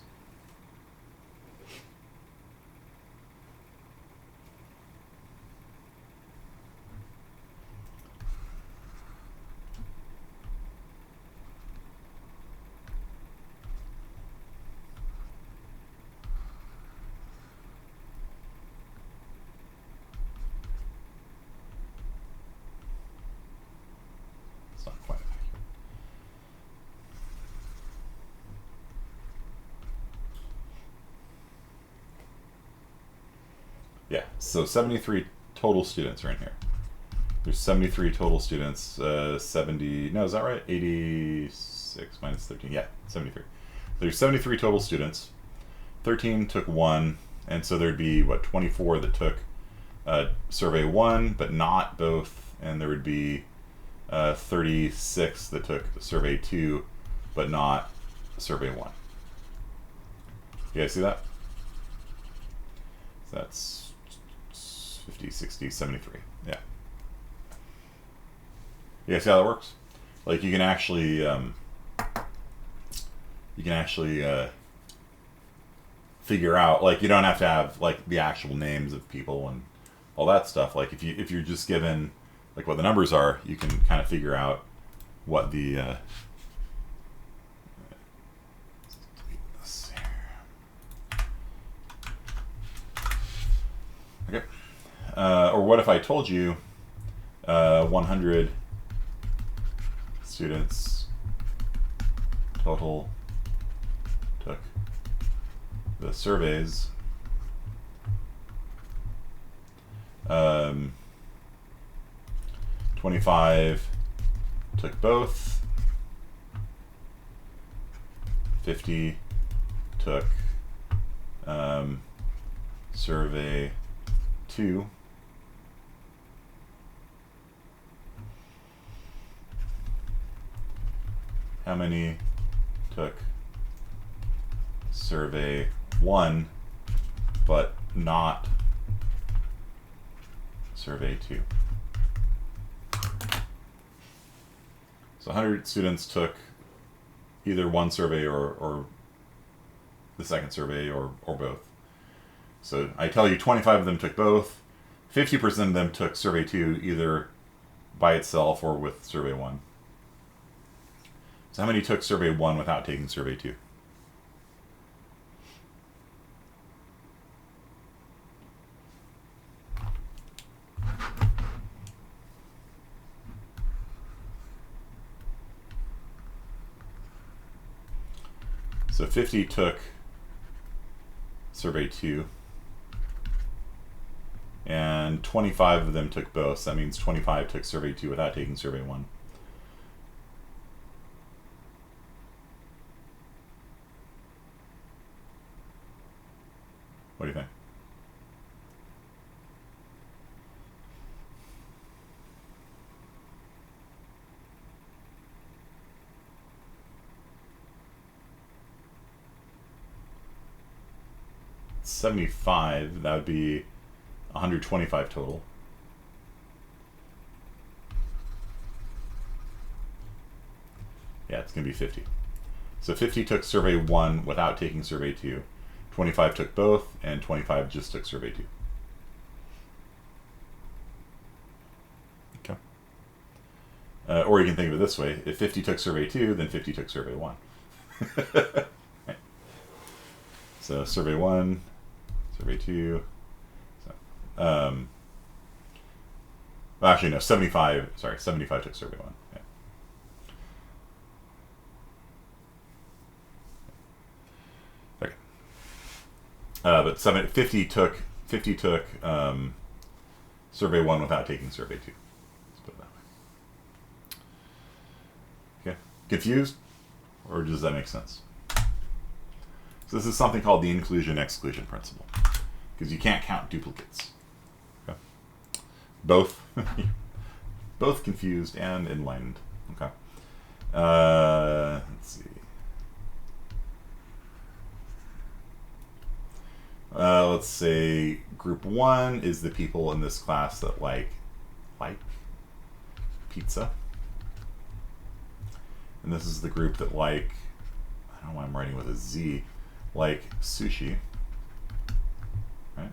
It's not quite accurate. Yeah, so 73 total students are in here. There's 73 total students, 70, no, is that right? 86 minus 13, yeah, 73. There's 73 total students, 13 took one, and so there'd be, what, 24 that took survey one, but not both, and there would be 36 that took survey two, but not survey one. You guys see that? So that's 50, 60, 73, yeah. You guys see how that works? Like you can actually figure out, like you don't have to have like the actual names of people and all that stuff. Like if you're just given like what the numbers are, you can kind of figure out what the okay. Or what if I told you 100 students total took the surveys, 25 took both, 50 took survey 2, how many took survey 1 but not survey 2? So 100 students took either one survey or the second survey or both. So I tell you 25 of them took both, 50% of them took survey 2 either by itself or with survey 1. So how many took survey 1 without taking survey 2? So 50 took survey 2, and 25 of them took both. So that means 25 took survey 2 without taking survey 1. What do you think? It's 75, that would be 125 total. Yeah, it's going to be 50. So 50 took survey 1 without taking survey 2. 25 took both, and 25 just took survey 2. Okay. Or you can think of it this way. If 50 took survey 2, then 50 took survey 1. Right. So survey 1, survey 2. So, well, actually, no, 75 took survey 1. Yeah. But 50 took survey 1 without taking survey 2. Let's put it that way. Okay, confused, or does that make sense? So this is something called the inclusion-exclusion principle, because you can't count duplicates. Okay, both confused and enlightened. Okay, let's see. Let's say group 1 is the people in this class that like pizza. And this is the group that I don't know why I'm writing with a Z, like sushi. Right?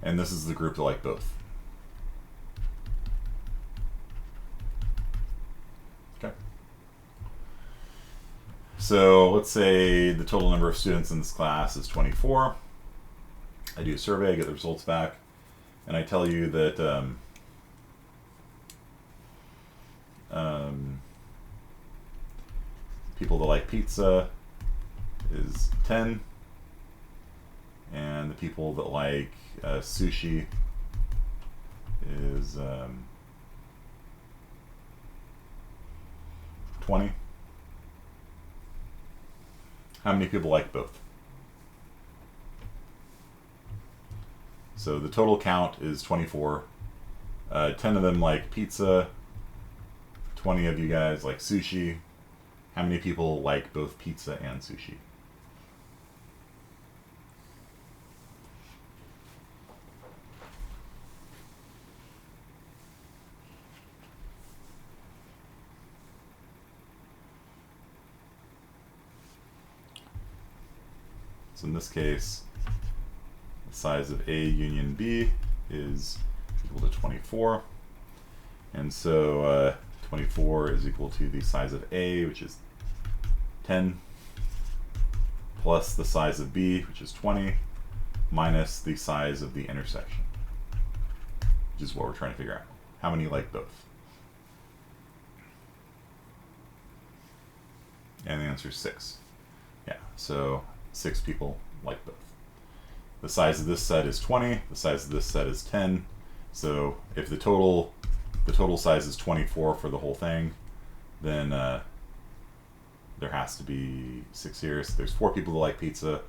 And this is the group that like both. So let's say the total number of students in this class is 24. I do a survey, I get the results back. and I tell you that people that like pizza is 10, and the people that like sushi is 20. How many people like both? So the total count is 24. 10 of them like pizza. 20 of you guys like sushi. How many people like both pizza and sushi? So in this case, the size of A union B is equal to 24. And so 24 is equal to the size of A, which is 10, plus the size of B, which is 20, minus the size of the intersection, which is what we're trying to figure out. How many like both? And the answer is 6. Yeah, so 6 people like both. The size of this set is 20, the size of this set is 10. So if the total size is 24 for the whole thing, then there has to be 6 here. So there's 4 people that like pizza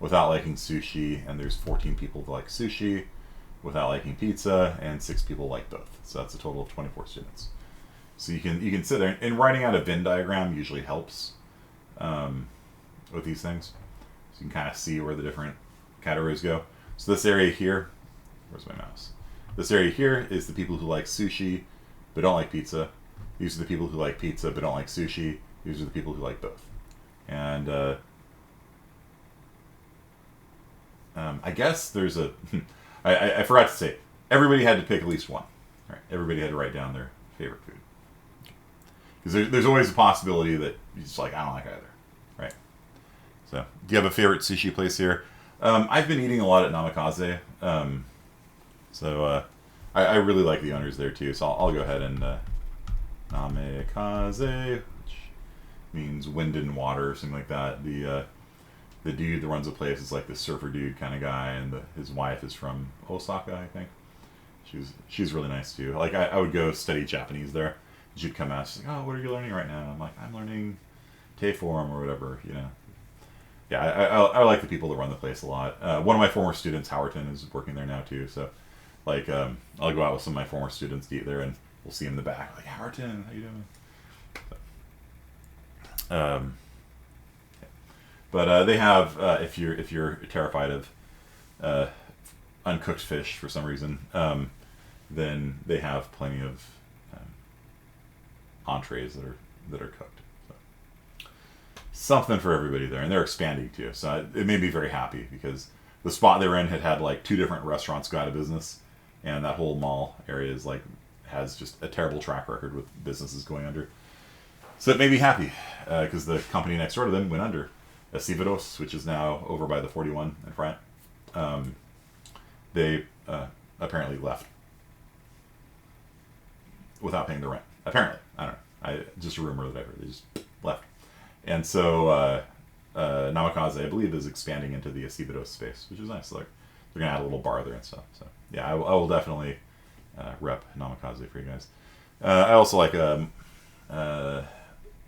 without liking sushi, and there's 14 people that like sushi without liking pizza, and 6 people like both. So that's a total of 24 students. So you can sit there, and writing out a Venn diagram usually helps with these things. So you can kind of see where the different categories go. So this area here, where's my mouse? This area here is the people who like sushi but don't like pizza. These are the people who like pizza but don't like sushi. These are the people who like both. And I guess there's a... I forgot to say, everybody had to pick at least one. Right? Everybody had to write down their favorite food. Because there's always a possibility that you're just like, I don't like either. Right? So, do you have a favorite sushi place here? I've been eating a lot at Namikaze. I really like the owners there too, so I'll go ahead and Namikaze, which means wind and water or something like that. The dude that runs the place is like the surfer dude kind of guy, and his wife is from Osaka, I think. She's really nice too. Like I would go study Japanese there. She'd come out, she's like, "Oh, what are you learning right now?" And I'm like, "I'm learning Teiform or whatever," you know. Yeah, I like the people that run the place a lot. One of my former students, Howerton, is working there now too. So, like, I'll go out with some of my former students to eat there, and we'll see him in the back. Like, Howerton, how you doing? So, but they have, if you're terrified of uncooked fish for some reason, then they have plenty of entrees that are cooked. Something for everybody there, and they're expanding too, so it made me very happy because the spot they were in had like 2 different restaurants go out of business, and that whole mall area is like has just a terrible track record with businesses going under. So it made me happy because the company next door to them went under, Cividos, which is now over by the 41 in front. They apparently left without paying the rent. Apparently, I don't know. Just a rumor that I heard. They just left. And so Namikaze, I believe, is expanding into the Cividos space, which is nice. So they're going to add a little bar there and stuff. So yeah, I will definitely rep Namikaze for you guys. I also like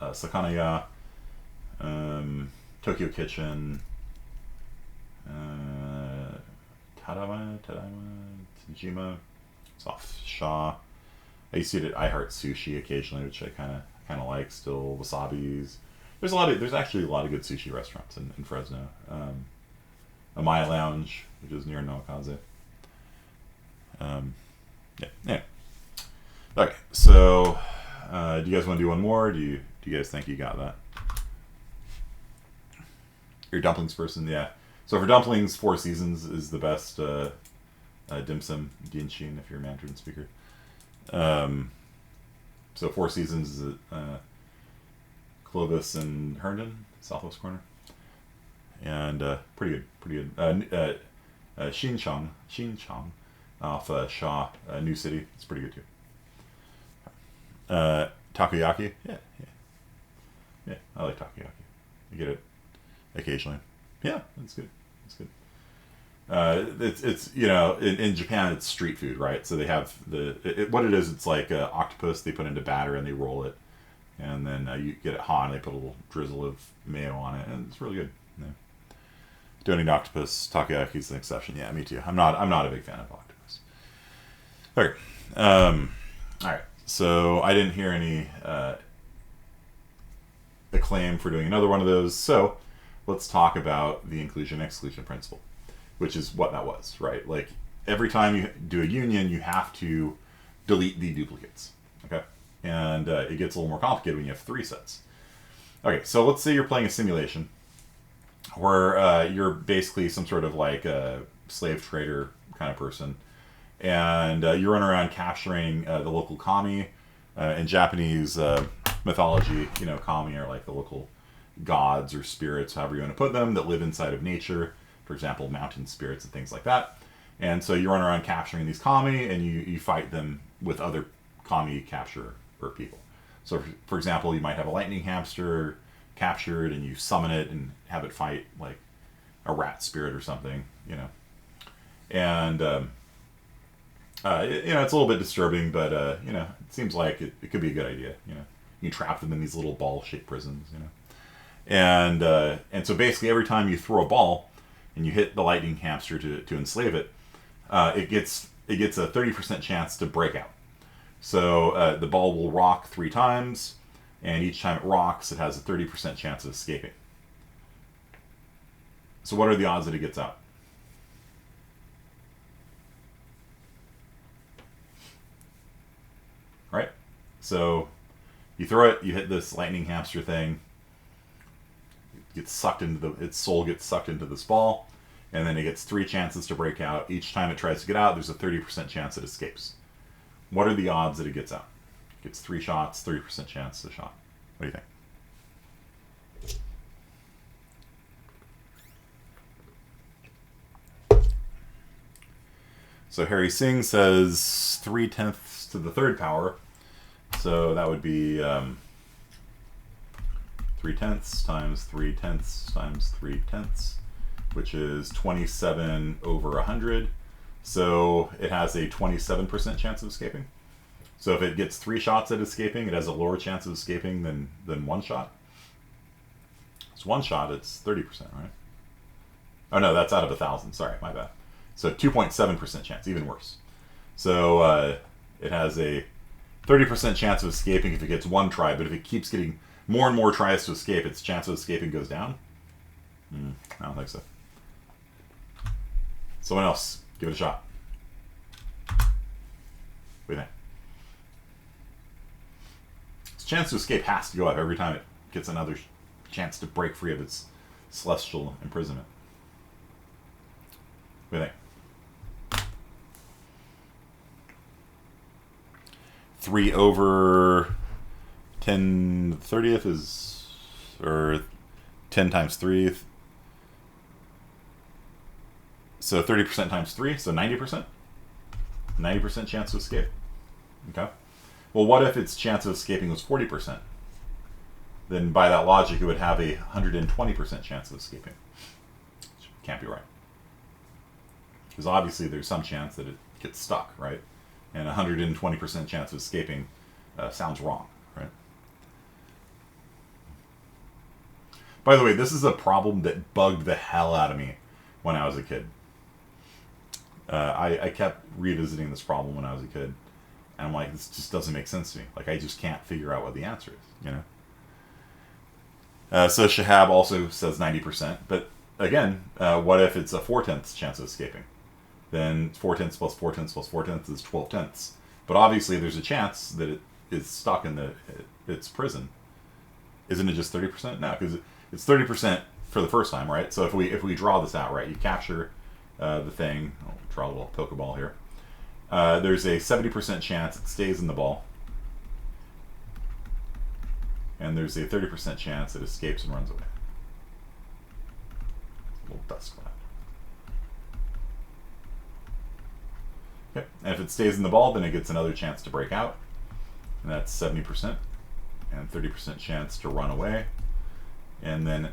Sakanaya, Tokyo Kitchen, Tadama, Tajima. It's off Shaw. I used to eat at I Heart Sushi occasionally, which I kind of like still. Wasabi's. There's actually a lot of good sushi restaurants in Fresno. Amaya Lounge, which is near Namikaze. Yeah. Okay, so do you guys want to do one more? Or do you guys think you got that? You're a dumplings person, yeah. So for dumplings, Four Seasons is the best dim sum dinshin if you're a Mandarin speaker. So Four Seasons is Clovis and Herndon, southwest corner, and pretty good. Xinchang off Shaw, New City. It's pretty good too. Takoyaki, yeah, I like takoyaki. I get it occasionally. Yeah, that's good. That's good. It's you know, in Japan it's street food, right? So they have what it is. It's like octopus they put into batter and they roll it, and then you get it hot and they put a little drizzle of mayo on it, and it's really good. Yeah. Don't eat octopus. Takoyaki is an exception. Yeah, me too. I'm not a big fan of octopus. Okay. All right. So I didn't hear any acclaim for doing another one of those. So let's talk about the inclusion-exclusion principle, which is what that was, right? Like every time you do a union, you have to delete the duplicates, okay? And it gets a little more complicated when you have 3 sets. Okay, so let's say you're playing a simulation where you're basically some sort of like a slave trader kind of person, and you run around capturing the local kami. In Japanese mythology, you know, kami are like the local gods or spirits, however you want to put them, that live inside of nature. For example, mountain spirits and things like that. And so you run around capturing these kami, and you fight them with other kami capturer people. So, for example, you might have a lightning hamster captured, and you summon it and have it fight like a rat spirit or something, you know. And you know, it's a little bit disturbing, but you know, it seems like it could be a good idea. You know, you trap them in these little ball-shaped prisons, you know. And so basically, every time you throw a ball and you hit the lightning hamster to enslave it, it gets a 30% chance to break out. So the ball will rock 3 times, and each time it rocks, it has a 30% chance of escaping. So what are the odds that it gets out? Right? So you throw it, you hit this lightning hamster thing, gets sucked into its soul gets sucked into this ball, and then it gets 3 chances to break out. Each time it tries to get out, there's a 30% chance it escapes. What are the odds that it gets out? It gets 3 shots, 30% chance to shot. What do you think? So Harry Singh says 3/10 to the 3rd power. So that would be 3/10 times 3/10 times 3/10, which is 27 over 100. So it has a 27% chance of escaping. So if it gets 3 shots at escaping, it has a lower chance of escaping than 1 shot. It's 1 shot, it's 30%, right? Oh no, that's out of 1,000. Sorry, my bad. So 2.7% chance, even worse. So it has a 30% chance of escaping if it gets 1 try, but if it keeps getting more and more tries to escape, its chance of escaping goes down? I don't think so. Someone else, give it a shot. What do you think? Its chance to escape has to go up every time it gets another chance to break free of its celestial imprisonment. What do you think? 3 over 10 to the 30th is, or 10 times 3. So 30% times 3, so 90%? 90% chance to escape. Okay. Well, what if its chance of escaping was 40%? Then by that logic, it would have a 120% chance of escaping. Which can't be right. Because obviously there's some chance that it gets stuck, right? And 120% chance of escaping sounds wrong, right? By the way, this is a problem that bugged the hell out of me when I was a kid. I kept revisiting this problem when I was a kid, and I'm like, this just doesn't make sense to me. Like, I just can't figure out what the answer is, you know? So Shahab also says 90%, but again, what if it's a 4/10 chance of escaping? Then 4/10 plus 4/10 plus 4/10 is 12/10. But obviously there's a chance that it is stuck in its prison. Isn't it just 30%? No, because it's 30% for the first time, right? So if we draw this out, right, you capture the thing. I'll draw a little Pokeball here. There's a 70% chance it stays in the ball. And there's a 30% chance it escapes and runs away. A little dust cloud. Okay. And if it stays in the ball, then it gets another chance to break out. And that's 70%. And 30% chance to run away. And then it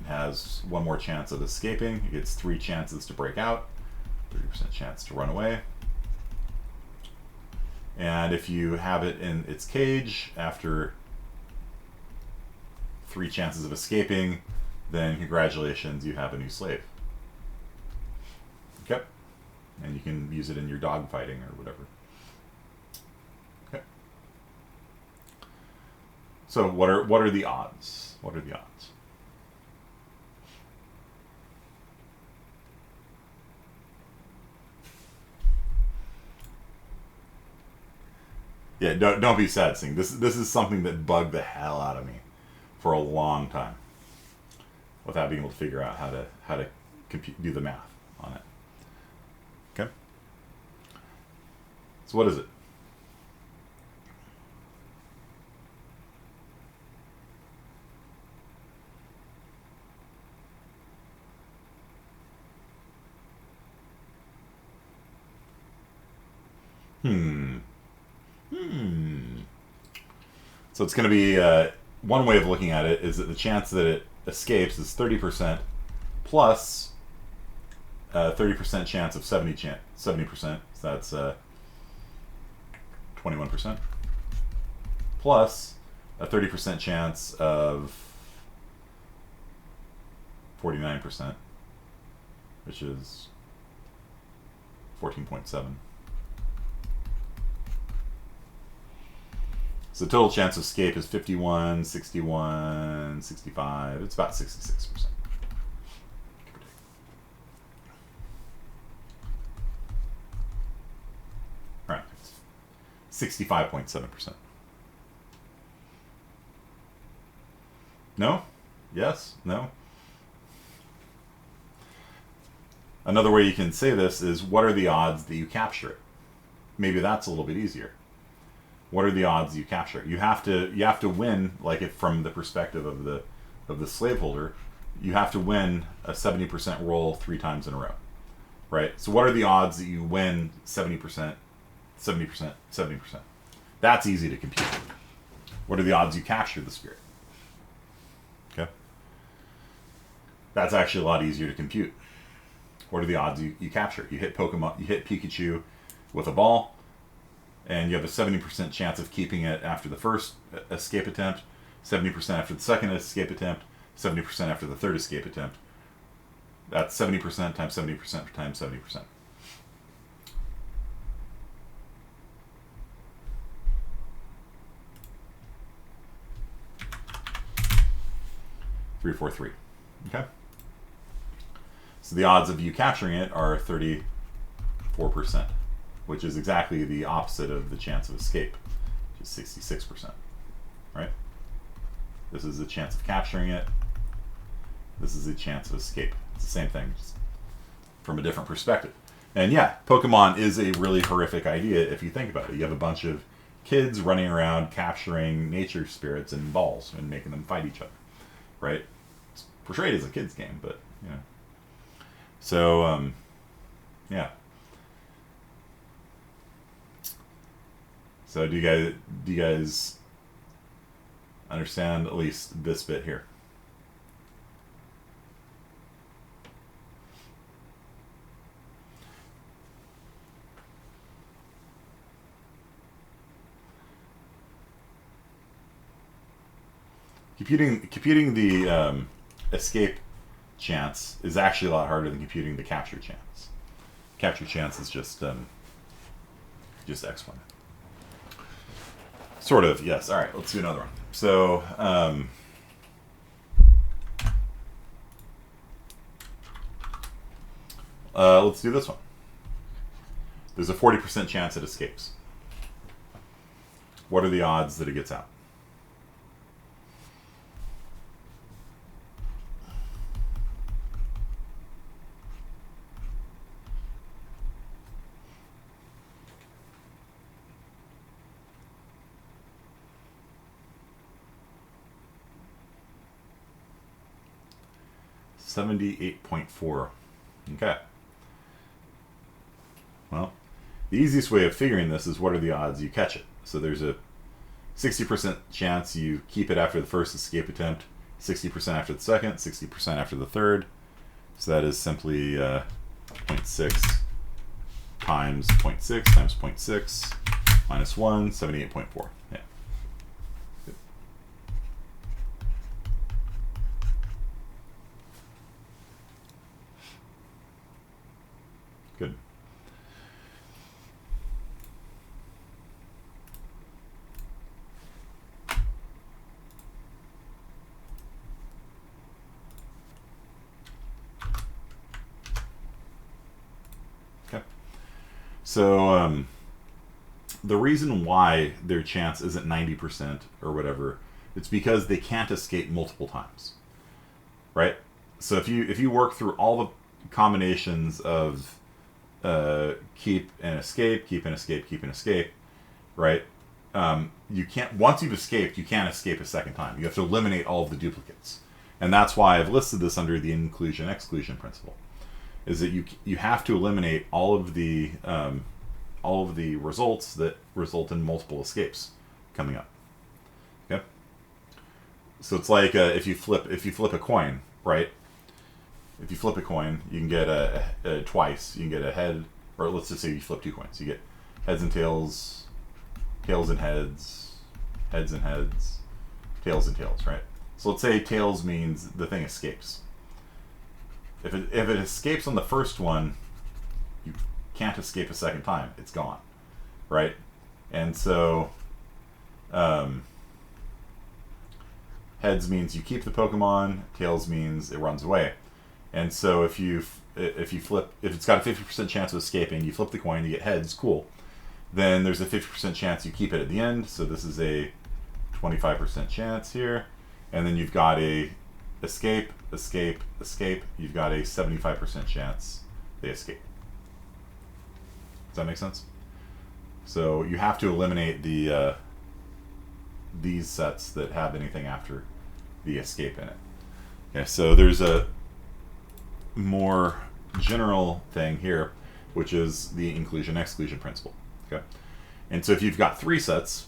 has one more chance of escaping. It gets 3 chances to break out. 30% chance to run away. And if you have it in its cage after 3 chances of escaping, then congratulations, you have a new slave. Okay. And you can use it in your dog fighting or whatever. Okay. So what are the odds? What are the odds? Yeah, don't be sad, Sing. This is something that bugged the hell out of me for a long time, without being able to figure out how to do the math on it. Okay. So what is it? So it's going to be one way of looking at it is that the chance that it escapes is 30% plus 30% chance of 70%. So that's 21%. Plus a 30% chance of 49%, which is 14.7. So the total chance of escape is 51, 61, 65. It's about 66%. All right, 65.7%. No? Yes? No? Another way you can say this is, what are the odds that you capture it? Maybe that's a little bit easier. What are the odds you capture it? You have to win, like if from the perspective of the slaveholder, you have to win a 70% roll 3 times in a row, right? So what are the odds that you win 70%, 70%, 70%? That's easy to compute. What are the odds you capture the spirit? Okay. That's actually a lot easier to compute. What are the odds you capture? You hit Pokemon, you hit Pikachu with a ball, and you have a 70% chance of keeping it after the first escape attempt, 70% after the second escape attempt, 70% after the third escape attempt. That's 70% times 70% times 70%. Three, 4, 3. Okay. So the odds of you capturing it are 34%, which is exactly the opposite of the chance of escape, which is 66%. Right? This is the chance of capturing it. This is the chance of escape. It's the same thing, just from a different perspective. And yeah, Pokemon is a really horrific idea if you think about it. You have a bunch of kids running around capturing nature spirits in balls and making them fight each other. Right? It's portrayed as a kid's game, but, you know. So, yeah. So do you guys understand at least this bit here? Computing the escape chance is actually a lot harder than computing the capture chance. Capture chance is just exponent. Sort of, yes. All right, let's do another one. So, let's do this one. There's a 40% chance it escapes. What are the odds that it gets out? $78.4. Okay. Well, The easiest way of figuring this is what are the odds you catch it. So there's a 60% chance you keep it after the first escape attempt, 60% after the second, 60% after the third. So that is simply 0.6 times 0.6 times 0.6 minus 1, 78.4. Yeah. Good. Good. Okay. So the reason why their chance isn't 90% or whatever, it's because they can't escape multiple times, right? So if you work through all the combinations of keep and escape, keep and escape, keep and escape, right? You can't, once you've escaped, you can't escape a second time. You have to eliminate all of the duplicates, and that's why I've listed this under the inclusion-exclusion principle. Is that you have to eliminate all of the results that result in multiple escapes coming up. Okay. So it's like if you flip a coin, right? If you flip a coin, you can get a twice. You can get a head, or let's just say you flip 2 coins. You get heads and tails, tails and heads, heads and heads, tails and tails, right? So let's say tails means the thing escapes. If it escapes on the first one, you can't escape a second time. It's gone, right? And so heads means you keep the Pokemon, tails means it runs away. And so if it's got a 50% chance of escaping, you flip the coin, you get heads, cool. Then there's a 50% chance you keep it at the end, so this is a 25% chance here. And then you've got a escape, escape, escape. You've got a 75% chance they escape. Does that make sense? So you have to eliminate these sets that have anything after the escape in it. Okay, so there's a more general thing here, which is the inclusion-exclusion principle. Okay, and so if you've got 3 sets,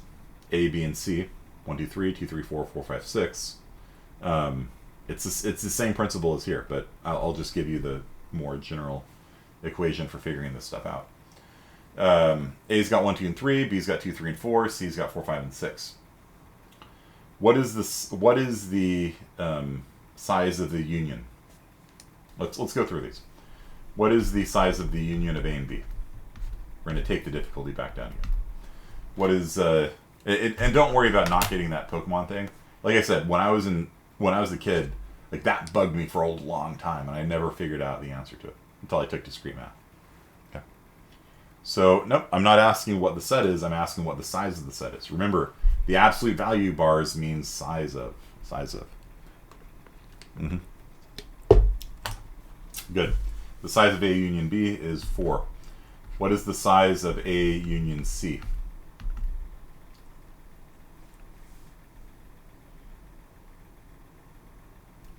A, B, and C, 1, 2, 3, 2, 3, 4, 4, 5, 6. It's the same principle as here, but I'll just give you the more general equation for figuring this stuff out. A's got 1, 2, and 3. B's got 2, 3, and 4. C's got 4, 5, and 6. What is this? What is the size of the union? Let's go through these. What is the size of the union of A and B? We're going to take the difficulty back down again. What is and don't worry about not getting that Pokemon thing. Like I said, when I was a kid, like that bugged me for a long time, and I never figured out the answer to it until I took discrete math. Okay. So nope, I'm not asking what the set is. I'm asking what the size of the set is. Remember, the absolute value bars means size of. Mm-hmm. Good. The size of A union B is 4. What is the size of A union C?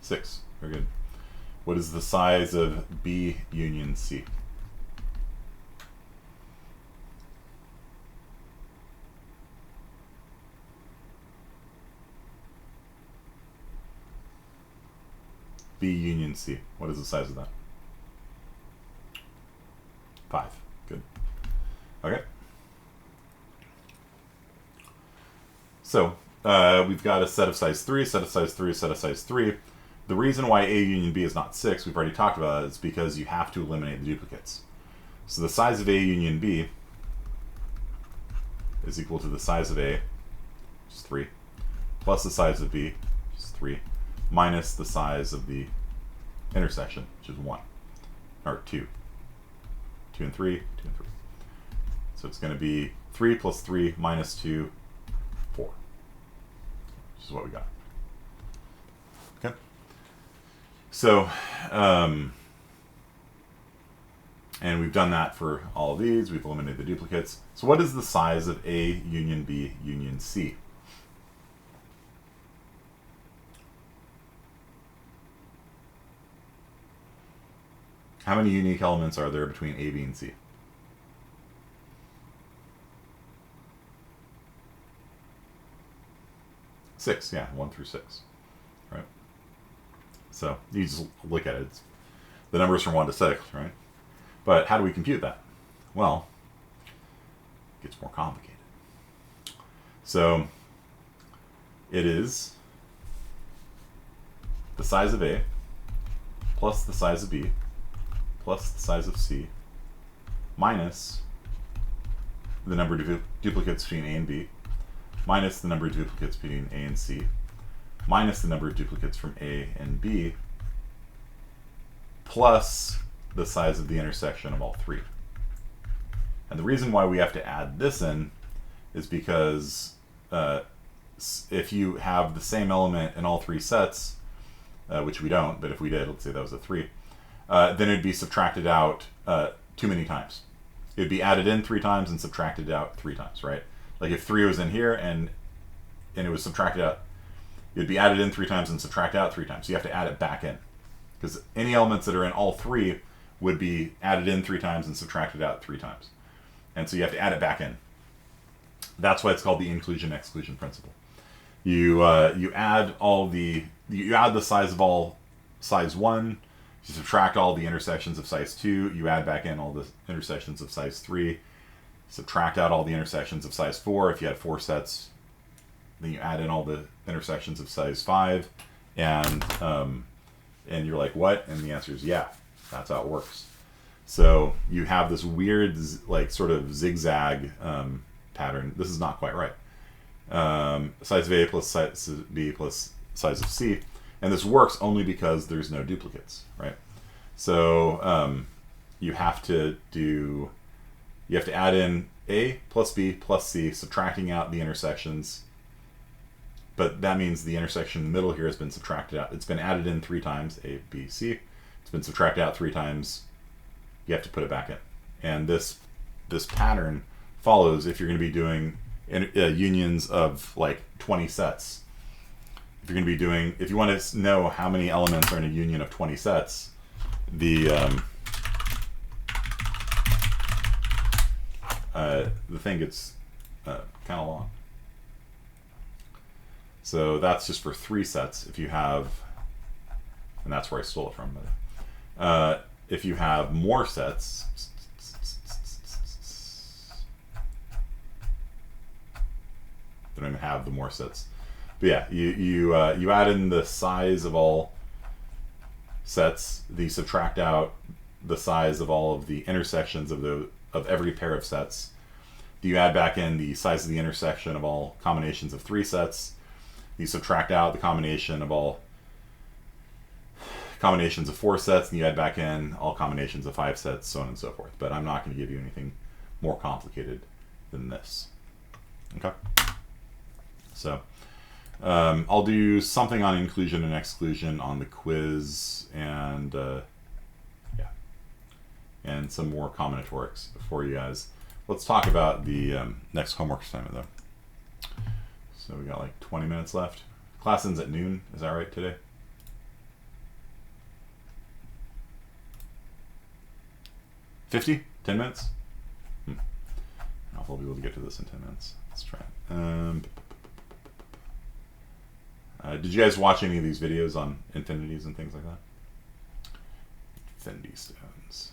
6. Very good. What is the size of B union C? B union C. What is the size of that? 5. Good. Okay. So we've got a set of size 3, a set of size 3, a set of size 3. The reason why A union B is not 6, we've already talked about it, is because you have to eliminate the duplicates. So the size of A union B is equal to the size of A, which is 3, plus the size of B, which is 3, minus the size of the intersection, which is 1, or 2. 2 and 3, 2 and 3. So it's going to be 3 plus 3 minus 2, 4, which is what we got. Okay. So, and we've done that for all of these. We've eliminated the duplicates. So what is the size of A union B union C? How many unique elements are there between A, B, and C? 6, yeah, 1 through 6, right? So you just look at it. It's the numbers from 1 to 6, right? But how do we compute that? Well, it gets more complicated. So it is the size of A plus the size of B plus the size of C minus the number of duplicates between A and B minus the number of duplicates between A and C minus the number of duplicates from A and B plus the size of the intersection of all three. And the reason why we have to add this in is because if you have the same element in all three sets, which we don't, but if we did, let's say that was a 3, then it'd be subtracted out too many times. It'd be added in 3 times and subtracted out 3 times, right? Like if 3 was in here and it was subtracted out, it'd be added in 3 times and subtracted out 3 times. So you have to add it back in. Because any elements that are in all 3 would be added in 3 times and subtracted out 3 times. And so you have to add it back in. That's why it's called the inclusion-exclusion principle. You add the size of all size 1, you subtract all the intersections of size 2, you add back in all the intersections of size 3, subtract out all the intersections of size 4 if you had 4 sets, then you add in all the intersections of size 5, and you're like, what? And the answer is yeah, that's how it works. So you have this weird, like, sort of zigzag pattern. This is not quite right. Size of A plus size of B plus size of C. And this works only because there's no duplicates, right? So you have to add in A plus B plus C, subtracting out the intersections. But that means the intersection in the middle here has been subtracted out. It's been added in 3 times, A, B, C. It's been subtracted out 3 times. You have to put it back in. And this pattern follows if you're going to be doing unions of like 20 sets. If you want to know how many elements are in a union of 20 sets, the thing gets kind of long. So that's just for 3 sets. If you have, and that's where I stole it from. But, if you have more sets, they don't even have the more sets. But yeah, you add in the size of all sets. You subtract out the size of all of the intersections of every pair of sets. You add back in the size of the intersection of all combinations of 3 sets. You subtract out the combination of all combinations of 4 sets, and you add back in all combinations of 5 sets, so on and so forth. But I'm not going to give you anything more complicated than this. Okay? So I'll do something on inclusion and exclusion on the quiz, and yeah, and some more combinatorics for you guys. Let's talk about the next homework assignment, though. So we got like 20 minutes left. Class ends at noon. Is that right today? 50? 10 minutes? I don't know if I'll be able to get to this in 10 minutes. Let's try it. Did you guys watch any of these videos on infinities and things like that? Infinity stones.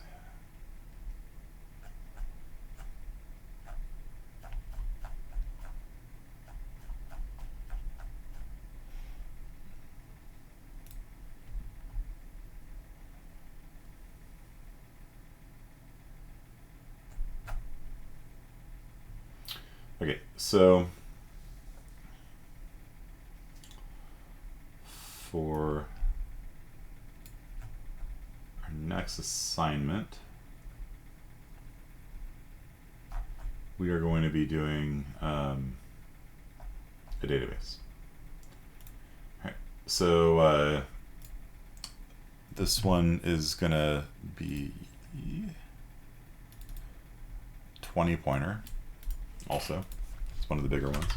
Okay, so for our next assignment, we are going to be doing a database. All right, so this one is going to be 20-pointer. Also, it's one of the bigger ones.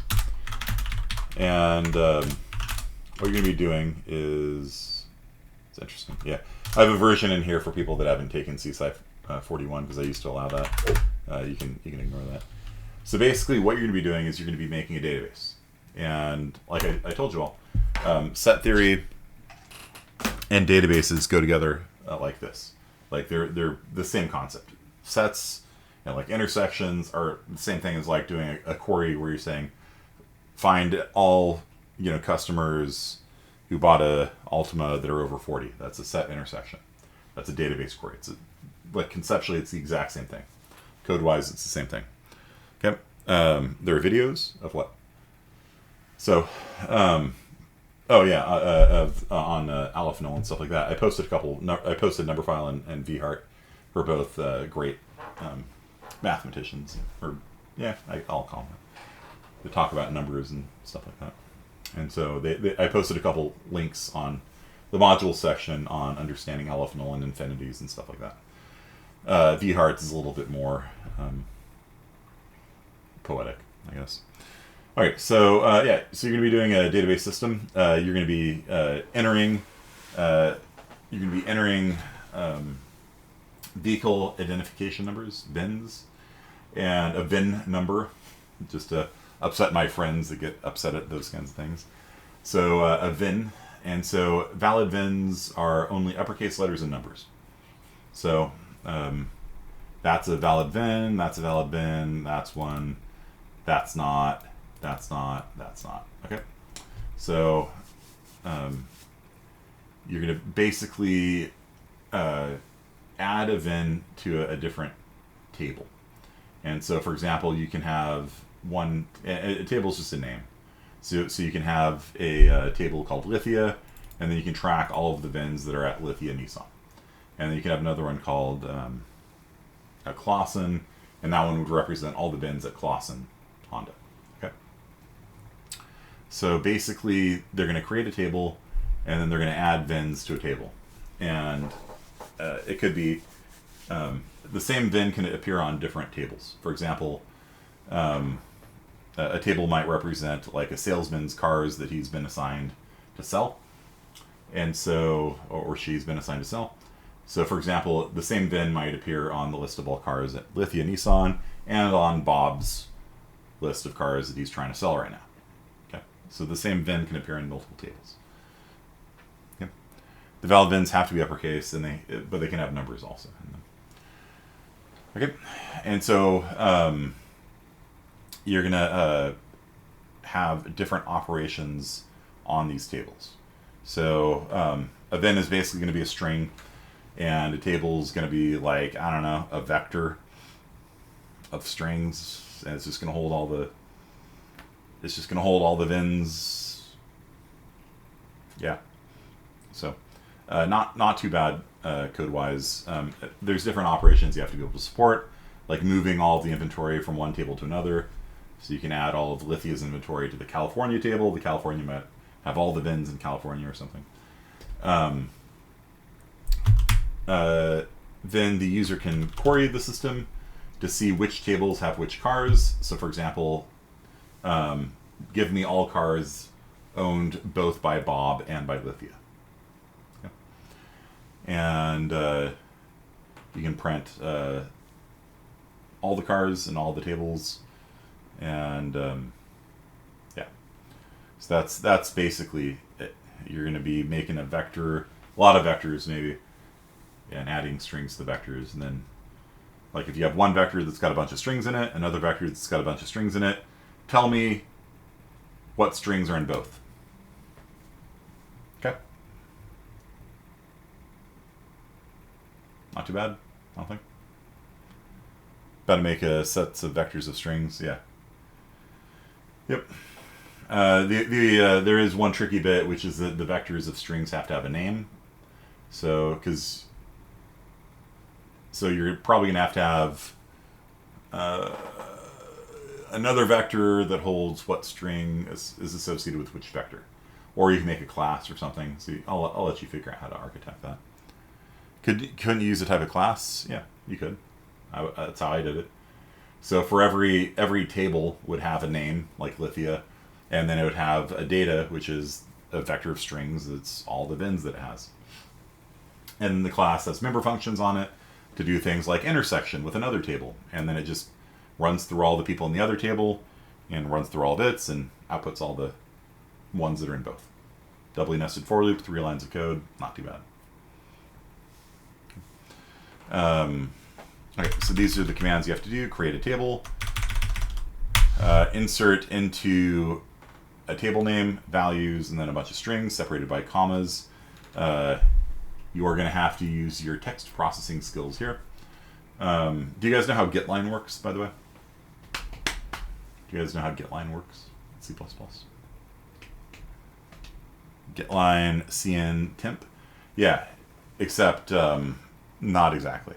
And what you're going to be doing is, it's interesting. Yeah, I have a version in here for people that haven't taken CSci 41 because I used to allow that. You can ignore that. So basically, what you're going to be doing is you're going to be making a database, And like I told you all, set theory and databases go together like this. Like they're the same concept. Sets, like intersections are the same thing as like doing a query where you're saying find all customers who bought a Altima that are over 40. That's a set intersection. That's a database query. Like conceptually, it's the exact same thing. Code-wise, it's the same thing. Okay. There are videos of what? So, on Aleph null and stuff like that. I posted I posted Numberphile and vheart, who are both great mathematicians. I'll call them. They talk about numbers and stuff like that. And so I posted a couple links on the module section on understanding Aleph null and infinities and stuff like that. vheart is a little bit more poetic, I guess. All right, so so you're going to be doing a database system. You're going to be entering vehicle identification numbers, VINs, and a VIN number, just to upset my friends that get upset at those kinds of things. So a VIN, and so valid VINs are only uppercase letters and numbers. So that's a valid VIN, that's a valid VIN, that's one, that's not, that's not, that's not. Okay, so you're going to basically add a VIN to a different table. And so, for example, you can have a table is just a name. So you can have a table called Lithia, and then you can track all of the VINs that are at Lithia Nissan. And then you can have another one called a Clausen, and that one would represent all the VINs at Clausen Honda. Okay. So basically, they're going to create a table, and then they're going to add VINs to a table. And it could be the same VIN can appear on different tables. For example, a table might represent like a salesman's cars that he's been assigned to sell, and so or she's been assigned to sell. So, for example, the same VIN might appear on the list of all cars at Lithia Nissan and on Bob's list of cars that he's trying to sell right now. Okay, so the same VIN can appear in multiple tables. Okay, the valid VINs have to be uppercase, but they can have numbers also. Okay, and so you're gonna have different operations on these tables. So a VIN is basically going to be a string, and a table is going to be like, I don't know, a vector of strings, and it's just going to hold all the VINs. Yeah. So not too bad code wise. There's different operations you have to be able to support, like moving all of the inventory from one table to another. So you can add all of Lithia's inventory to the California table. The California might have all the VINs in California or something. Then the user can query the system to see which tables have which cars. So, for example, give me all cars owned both by Bob and by Lithia. Okay. And you can print all the cars in all the tables, and so that's basically it. You're going to be making a vector, a lot of vectors maybe, and adding strings to the vectors. And then, like, if you have one vector that's got a bunch of strings in it, another vector that's got a bunch of strings in it, tell me what strings are in both. Okay. Not too bad, I don't think. About to make a sets of vectors of strings, yeah. Yep. There is one tricky bit, which is that the vectors of strings have to have a name. So you're probably going to have another vector that holds what string is associated with which vector. Or you can make a class or something. So I'll let you figure out how to architect that. Couldn't you use a type of class? Yeah, you could. That's how I did it. So for every table would have a name, like Lithia, and then it would have a data, which is a vector of strings. That's all the VINs that it has. And the class has member functions on it to do things like intersection with another table. And then it just runs through all the people in the other table, and runs through all of its and outputs all the ones that are in both. Doubly nested for loop, 3 lines of code, not too bad. Okay, so these are the commands you have to do. Create a table, insert into a table name, values, and then a bunch of strings separated by commas. You are going to have to use your text processing skills here. Do you guys know how getline works, by the way? Do you guys know how getline works in C++? Getline, cn, temp? Yeah, except not exactly.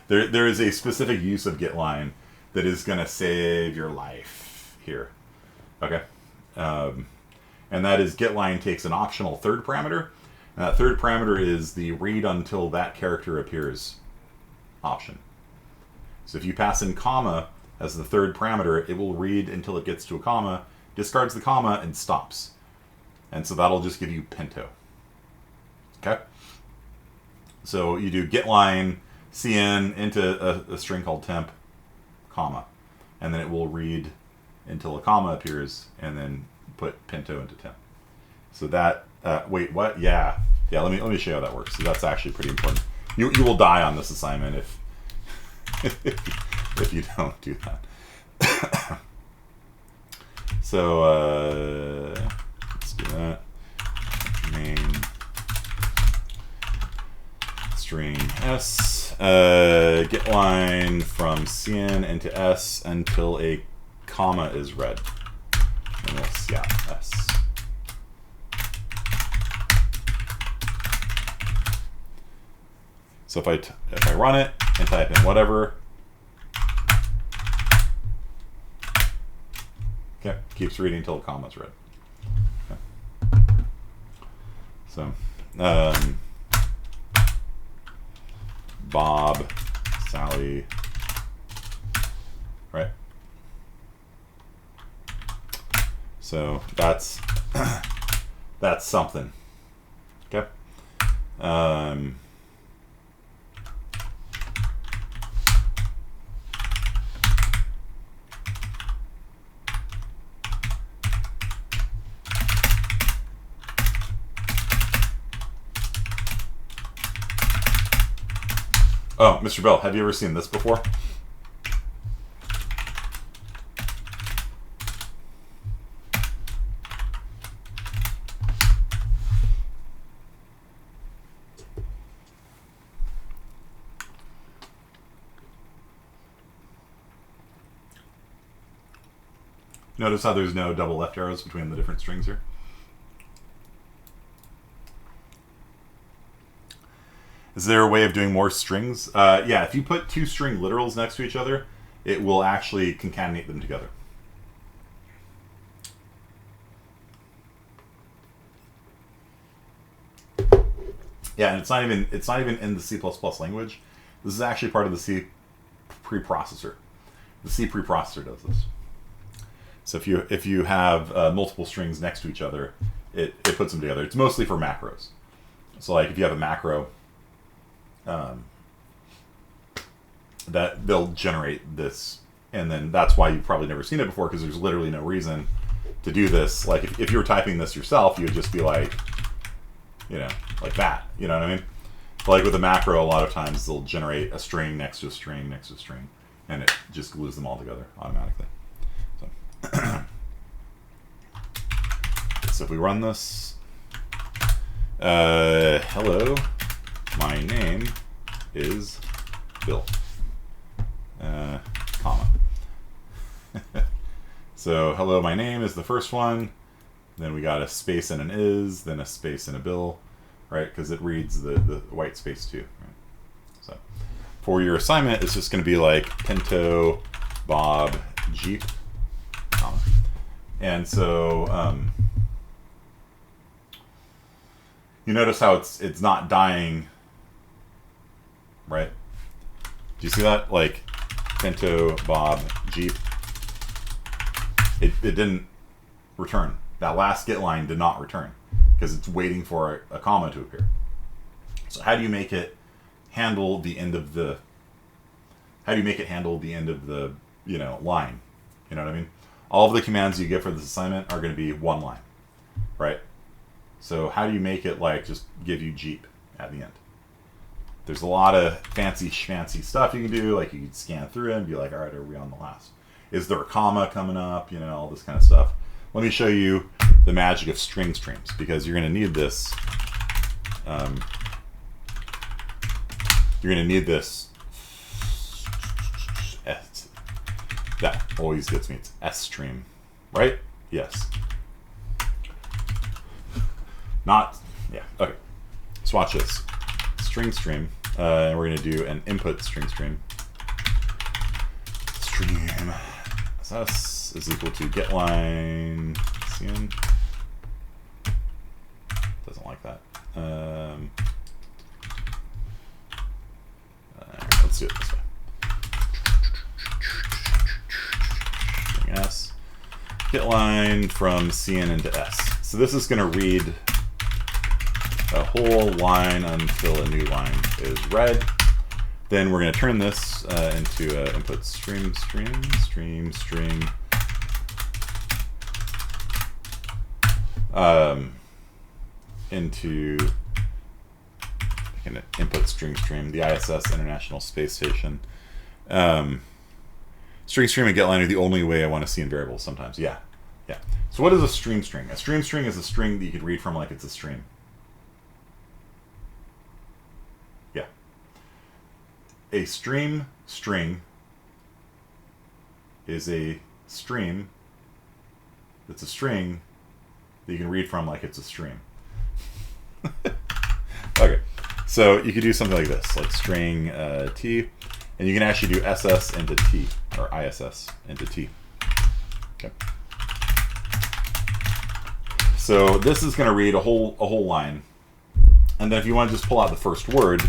There is a specific use of getline that is going to save your life here. Okay? And that is getline takes an optional third parameter, and that third parameter is the read until that character appears option. So if you pass in comma as the third parameter, it will read until it gets to a comma, discards the comma, and stops. And so that'll just give you pinto. Okay? So you do getline cn into a string called temp, comma, and then it will read until a comma appears, and then put pinto into temp. So that wait, what? Yeah. Let me show you how that works. So that's actually pretty important. You will die on this assignment if if you don't do that. So let's do that. Main string s, getline from cn into s until a comma is read, and we'll scat s. So if I run it and type in whatever, okay, keeps reading until the comma's read. Okay. So Bob, Sally, right? So that's that's something. Okay. Oh, Mr. Bell, have you ever seen this before? Notice how there's no double left arrows between the different strings here? Is there a way of doing more strings? Yeah, if you put 2 string literals next to each other, it will actually concatenate them together. Yeah, and it's not even in the C++ language. This is actually part of the C preprocessor. The C preprocessor does this. So if you have multiple strings next to each other, it puts them together. It's mostly for macros. So like if you have a macro, that they'll generate this, and then that's why you've probably never seen it before, because there's literally no reason to do this. Like if you were typing this yourself, you would just be like, like that. You know what I mean? But like with a macro, a lot of times they'll generate a string next to a string next to a string, and it just glues them all together automatically. So if we run this, hello, my name is Bill, comma. So hello, my name is the first one, then we got a space and an is, then a space and a Bill, right? Because it reads the white space too, right? So for your assignment, it's just going to be like Pinto, Bob, Jeep, comma. And so you notice how it's not dying, right? Do you see that? Like Pinto, Bob, Jeep. It didn't return. That last get line did not return because it's waiting for a comma to appear. So how do you make it handle the end of the you know, line. You know what I mean? All of the commands you get for this assignment are going to be one line, right? So how do you make it like just give you Jeep at the end? There's a lot of fancy schmancy stuff you can do. Like you can scan through it and be like, all right, are we on the last? Is there a comma coming up? You know, all this kind of stuff. Let me show you the magic of string streams, because you're going to need this. You're going to need this. That always gets me. It's S stream, right? Yes. Not, yeah, okay. So watch this. String stream, and we're going to do an input string stream. Stream SS is equal to getline cn. Doesn't like that. Let's do it this way. String S. Getline from cn into S. So this is going to read a whole line until a new line is read. Then we're going to turn this into input string into an input string, the ISS International Space Station. String stream and getline are the only way I want to see in variables sometimes. Yeah. So what is a stream? A stream is a string that you could read from like it's a stream. Yeah. A stream string is a stream that's a string that you can read from like it's a stream. Okay. So you could do something like this, like string T, and you can actually do SS into T, or ISS into T. Okay. So this is going to read a whole line, and then if you want to just pull out the first word,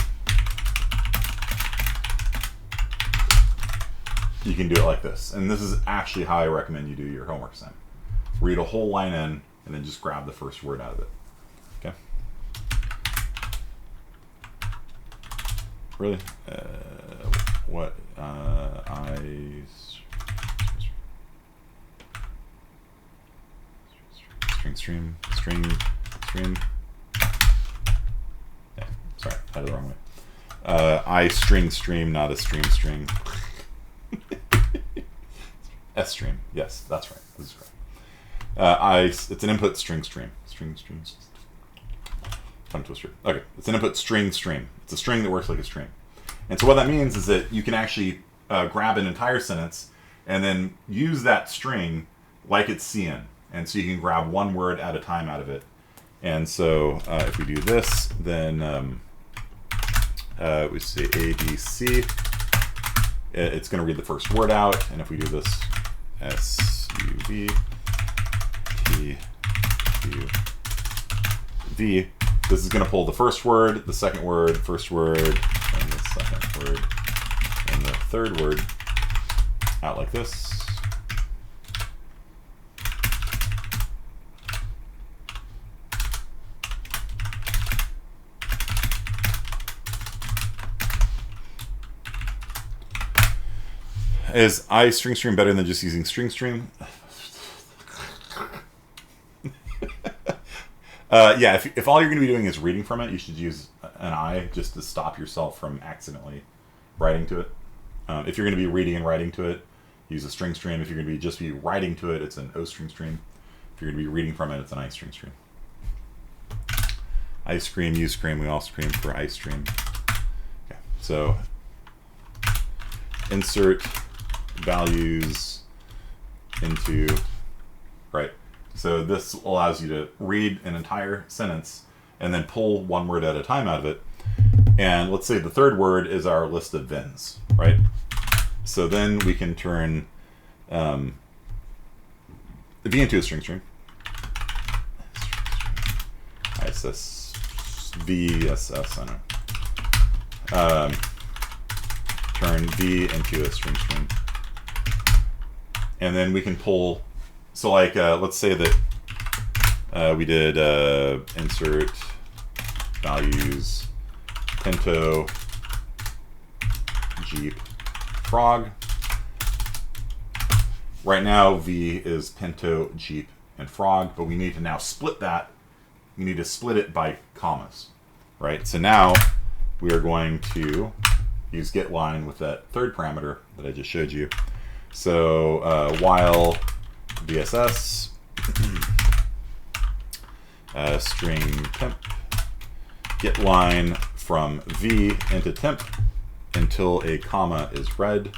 you can do it like this. And this is actually how I recommend you do your homework assignment. Read a whole line in, and then just grab the first word out of it. Okay. Really? What? String. Yeah, sorry, I had it the wrong way. I stream, not a stream. S stream. Yes, that's right. This is right. It's an input string. Tongue twister. Okay, it's an input string. It's a string that works like a string. And so what that means is that you can actually grab an entire sentence and then use that string like it's CN. And so you can grab one word at a time out of it. And so if we do this, then we say A, B, C. It's going to read the first word out. And if we do this, S, U, V, T, Q, V, this is going to pull the first word, the second word, first word, and the second word, and the third word out like this. Is string better than just using string? Yeah, if all you're going to be doing is reading from it, you should use an I just to stop yourself from accidentally writing to it. If you're going to be reading and writing to it, use a string stream. If you're going to just be writing to it, it's an O string stream. If you're going to be reading from it, it's an I string stream. I scream, you scream, we all scream for I stream. Okay, so insert values into, right. So this allows you to read an entire sentence and then pull one word at a time out of it. And let's say the third word is our list of vins, right? So then we can turn the V into a string stream. ISS, VSS, I don't know. Turn V into a string stream. And then we can pull, so like, let's say that we did insert values, Pinto, Jeep, Frog. right now V is Pinto, Jeep, and Frog, but we need to now split that. We need to split it by commas, right? So now we are going to use getline with that third parameter that I just showed you. So while VSS string temp getline from V into temp until a comma is read,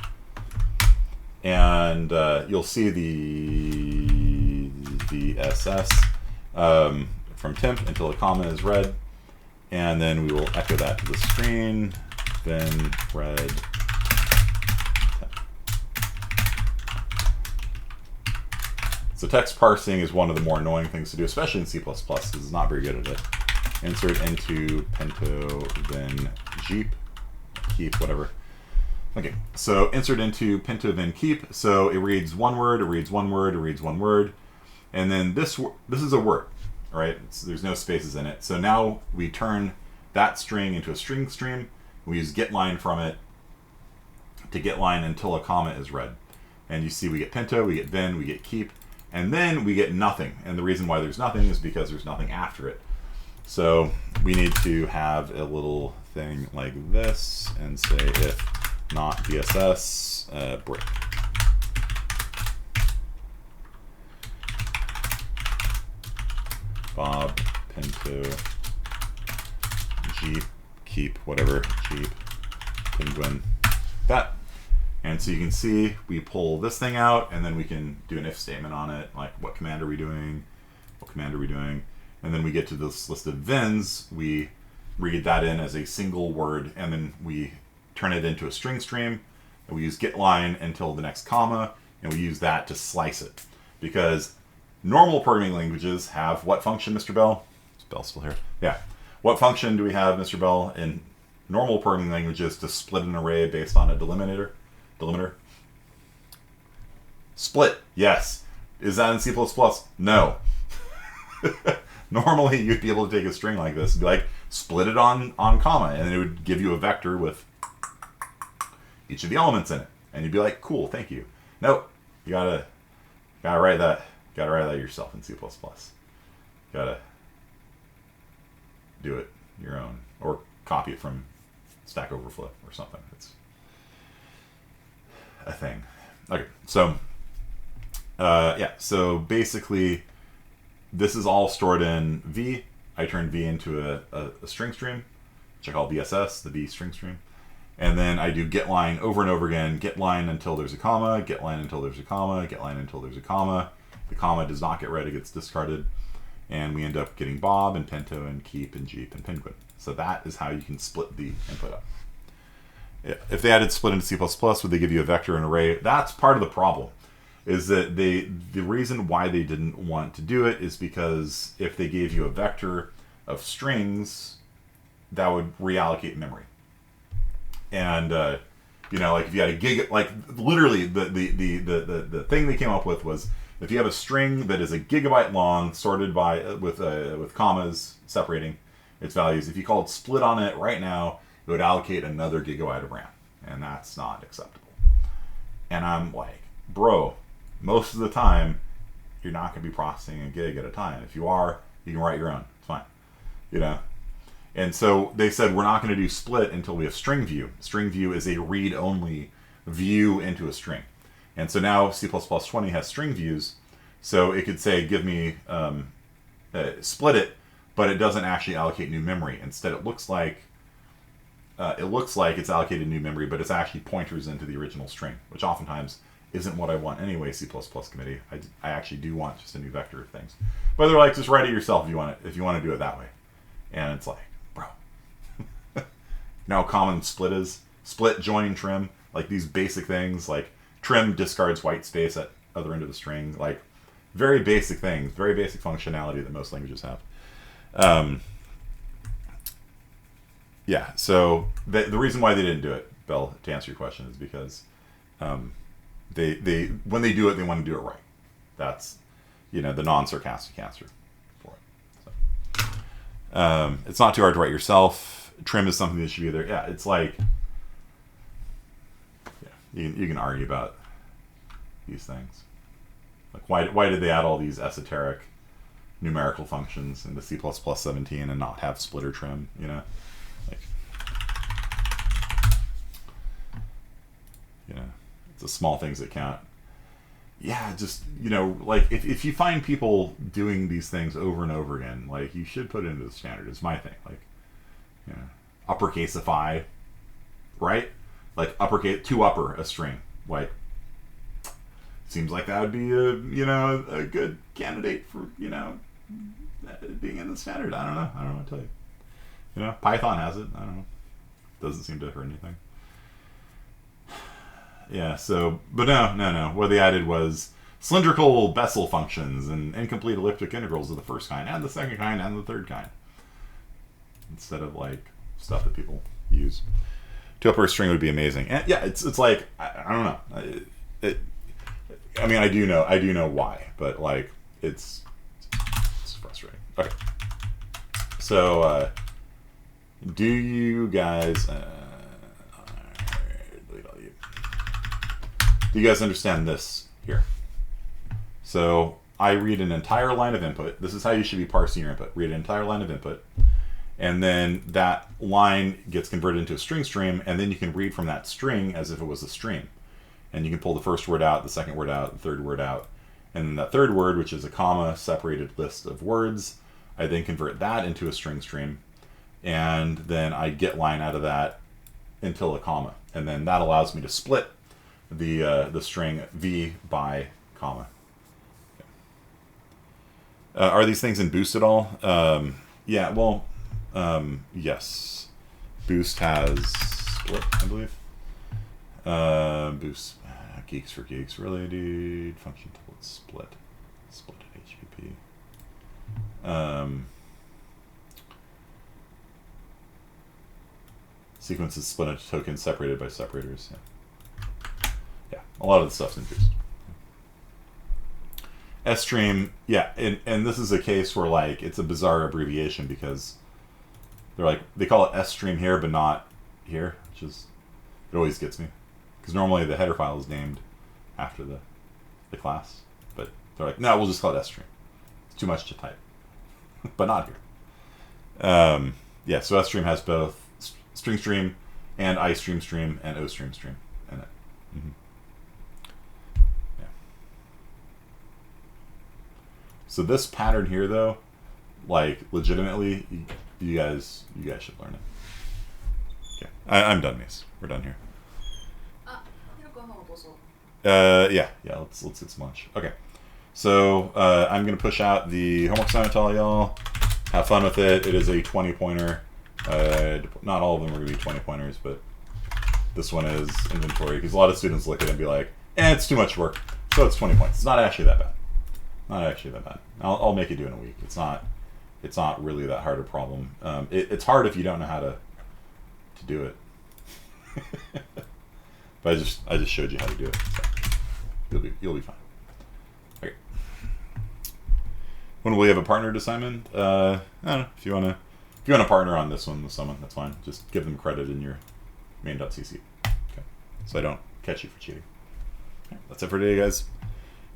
and you'll see the VSS from temp until a comma is read, and then we will echo that to the screen, then read temp. So text parsing is one of the more annoying things to do, especially in C++, because it's not very good at it. Insert into Pinto, then Jeep, keep, whatever. Okay, so insert into Pinto, then keep. So it reads one word, it reads one word, it reads one word. And then this is a word, right? There's no spaces in it. So now we turn that string into a string stream. We use getline from it to getline until a comma is read. And you see we get Pinto, we get then, we get keep, and then we get nothing. And the reason why there's nothing is because there's nothing after it. So we need to have a little thing like this and say if not VSS break. Bob, Pinto, Jeep, keep, whatever, Jeep, penguin, that. And so you can see we pull this thing out, and then we can do an if statement on it, like what command are we doing, what command are we doing, and then we get to this list of vens, we read that in as a single word, and then we turn it into a string stream, and we use getline until the next comma, and we use that to slice it. Because normal programming languages have what function, Mr. Bell? Is Bell still here? Yeah. What function do we have, Mr. Bell, in normal programming languages to split an array based on a delimiter? Split, yes. Is that in C++? No. Normally, you'd be able to take a string like this and be like, split it on comma, and it would give you a vector with each of the elements in it. And you'd be like, cool, thank you. Nope, you gotta write that. Gotta write that yourself in C++. Gotta do it your own, or copy it from Stack Overflow or something. It's a thing. Okay, so yeah, so basically this is all stored in V. I turn V into a string stream, which I call VSS, the V string stream. And then I do getline over and over again, getline until there's a comma, getline until there's a comma, getline until there's a comma. The comma does not get read, it gets discarded. And we end up getting Bob and Pinto and Keep and Jeep and Penguin. So that is how you can split the input up. If they added split into C++, would they give you a vector and array? That's part of the problem. Is that the reason why they didn't want to do it is because if they gave you a vector of strings, that would reallocate memory. And you know, like if you had a gig, like literally the thing they came up with was if you have a string that is a gigabyte long, sorted by with commas separating its values, if you called split on it right now, it would allocate another gigabyte of RAM, and that's not acceptable. And I'm like, bro, most of the time, you're not going to be processing a gig at a time. If you are, you can write your own. It's fine, you know. And so they said we're not going to do split until we have string view. String view is a read-only view into a string. And so now C++ 20 has string views, so it could say, give me split it, but it doesn't actually allocate new memory. Instead, it looks like it's allocated new memory, but it's actually pointers into the original string, which oftentimes isn't what I want anyway, C++ committee. I actually do want just a new vector of things. But they're like, just write it yourself if you want to do it that way. And it's like, bro. Now common split is split, join, trim, like these basic things, like trim discards white space at other end of the string, like very basic things, very basic functionality that most languages have. Yeah, so the reason why they didn't do it, Bell, to answer your question, is because they when they do it, they want to do it right. That's, you know, the non-sarcastic answer for it. So, it's not too hard to write yourself. Trim is something that should be there. Yeah, it's like, yeah, you can argue about these things. Like, why did they add all these esoteric numerical functions into C++17 and not have splitter trim, you know? Like, you know, it's the small things that count. Yeah, just, you know, like, if you find people doing these things over and over again, like, you should put it into the standard, is my thing. Like, you know, uppercaseify, right? Like, uppercase, to upper a string. Like, seems like that would be a, you know, a good candidate for, you know, being in the standard. I don't know what to tell you. You know, Python has it. I don't know. Doesn't seem to hurt anything. Yeah, so, but no. What they added was cylindrical Bessel functions and incomplete elliptic integrals of the first kind and the second kind and the third kind. Instead of, like, stuff that people use. To upper a string would be amazing. And yeah, it's like, I don't know. I mean, I do know why, but, like, it's frustrating. Okay. So, do you guys, do you guys understand this here? So, I read an entire line of input. This is how you should be parsing your input. Read an entire line of input. And then that line gets converted into a string stream, and then you can read from that string as if it was a stream. And you can pull the first word out, the second word out, the third word out. And then that third word, which is a comma-separated list of words, I then convert that into a string stream. And then I get line out of that until a comma. And then that allows me to split the string v by comma. Are these things in Boost at all? Yeah, well, yes. Boost has split, I believe. Boost, geeks for geeks, really, dude. Function template split at HPP. Sequences split into tokens separated by separators. Yeah, a lot of the stuff's in Boost. S-stream, yeah, and this is a case where, like, it's a bizarre abbreviation because they're like, they call it S-stream here, but not here, which is, it always gets me. Because normally the header file is named after the class, but they're like, no, we'll just call it S-stream. It's too much to type, but not here. Yeah, so S-stream has both string stream and iStream stream and OStream stream in it. Mm-hmm. Yeah. So this pattern here, though, like, legitimately, you guys should learn it. Okay, I'm done, Mace. We're done here. Yeah. Let's get some lunch. Okay, so I'm gonna push out the homework assignment to all y'all. Have fun with it. It is a 20-pointer. Not all of them are gonna be 20-pointers, but this one is inventory because a lot of students look at it and be like, it's too much work. So it's 20 points. It's not actually that bad. Not actually that bad. I'll make you do it in a week. It's not really that hard a problem. It's hard if you don't know how to do it. But I just showed you how to do it. So you'll be fine. Okay. When will we have a partnered assignment? I don't know. If you wanna partner on this one with someone, that's fine. Just give them credit in your main.cc. Okay. So I don't catch you for cheating. Okay. That's it for today, guys.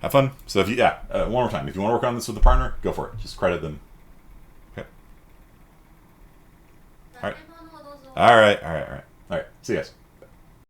Have fun. So if you one more time. If you want to work on this with a partner, go for it. Just credit them. Okay. All right. All right. See you guys.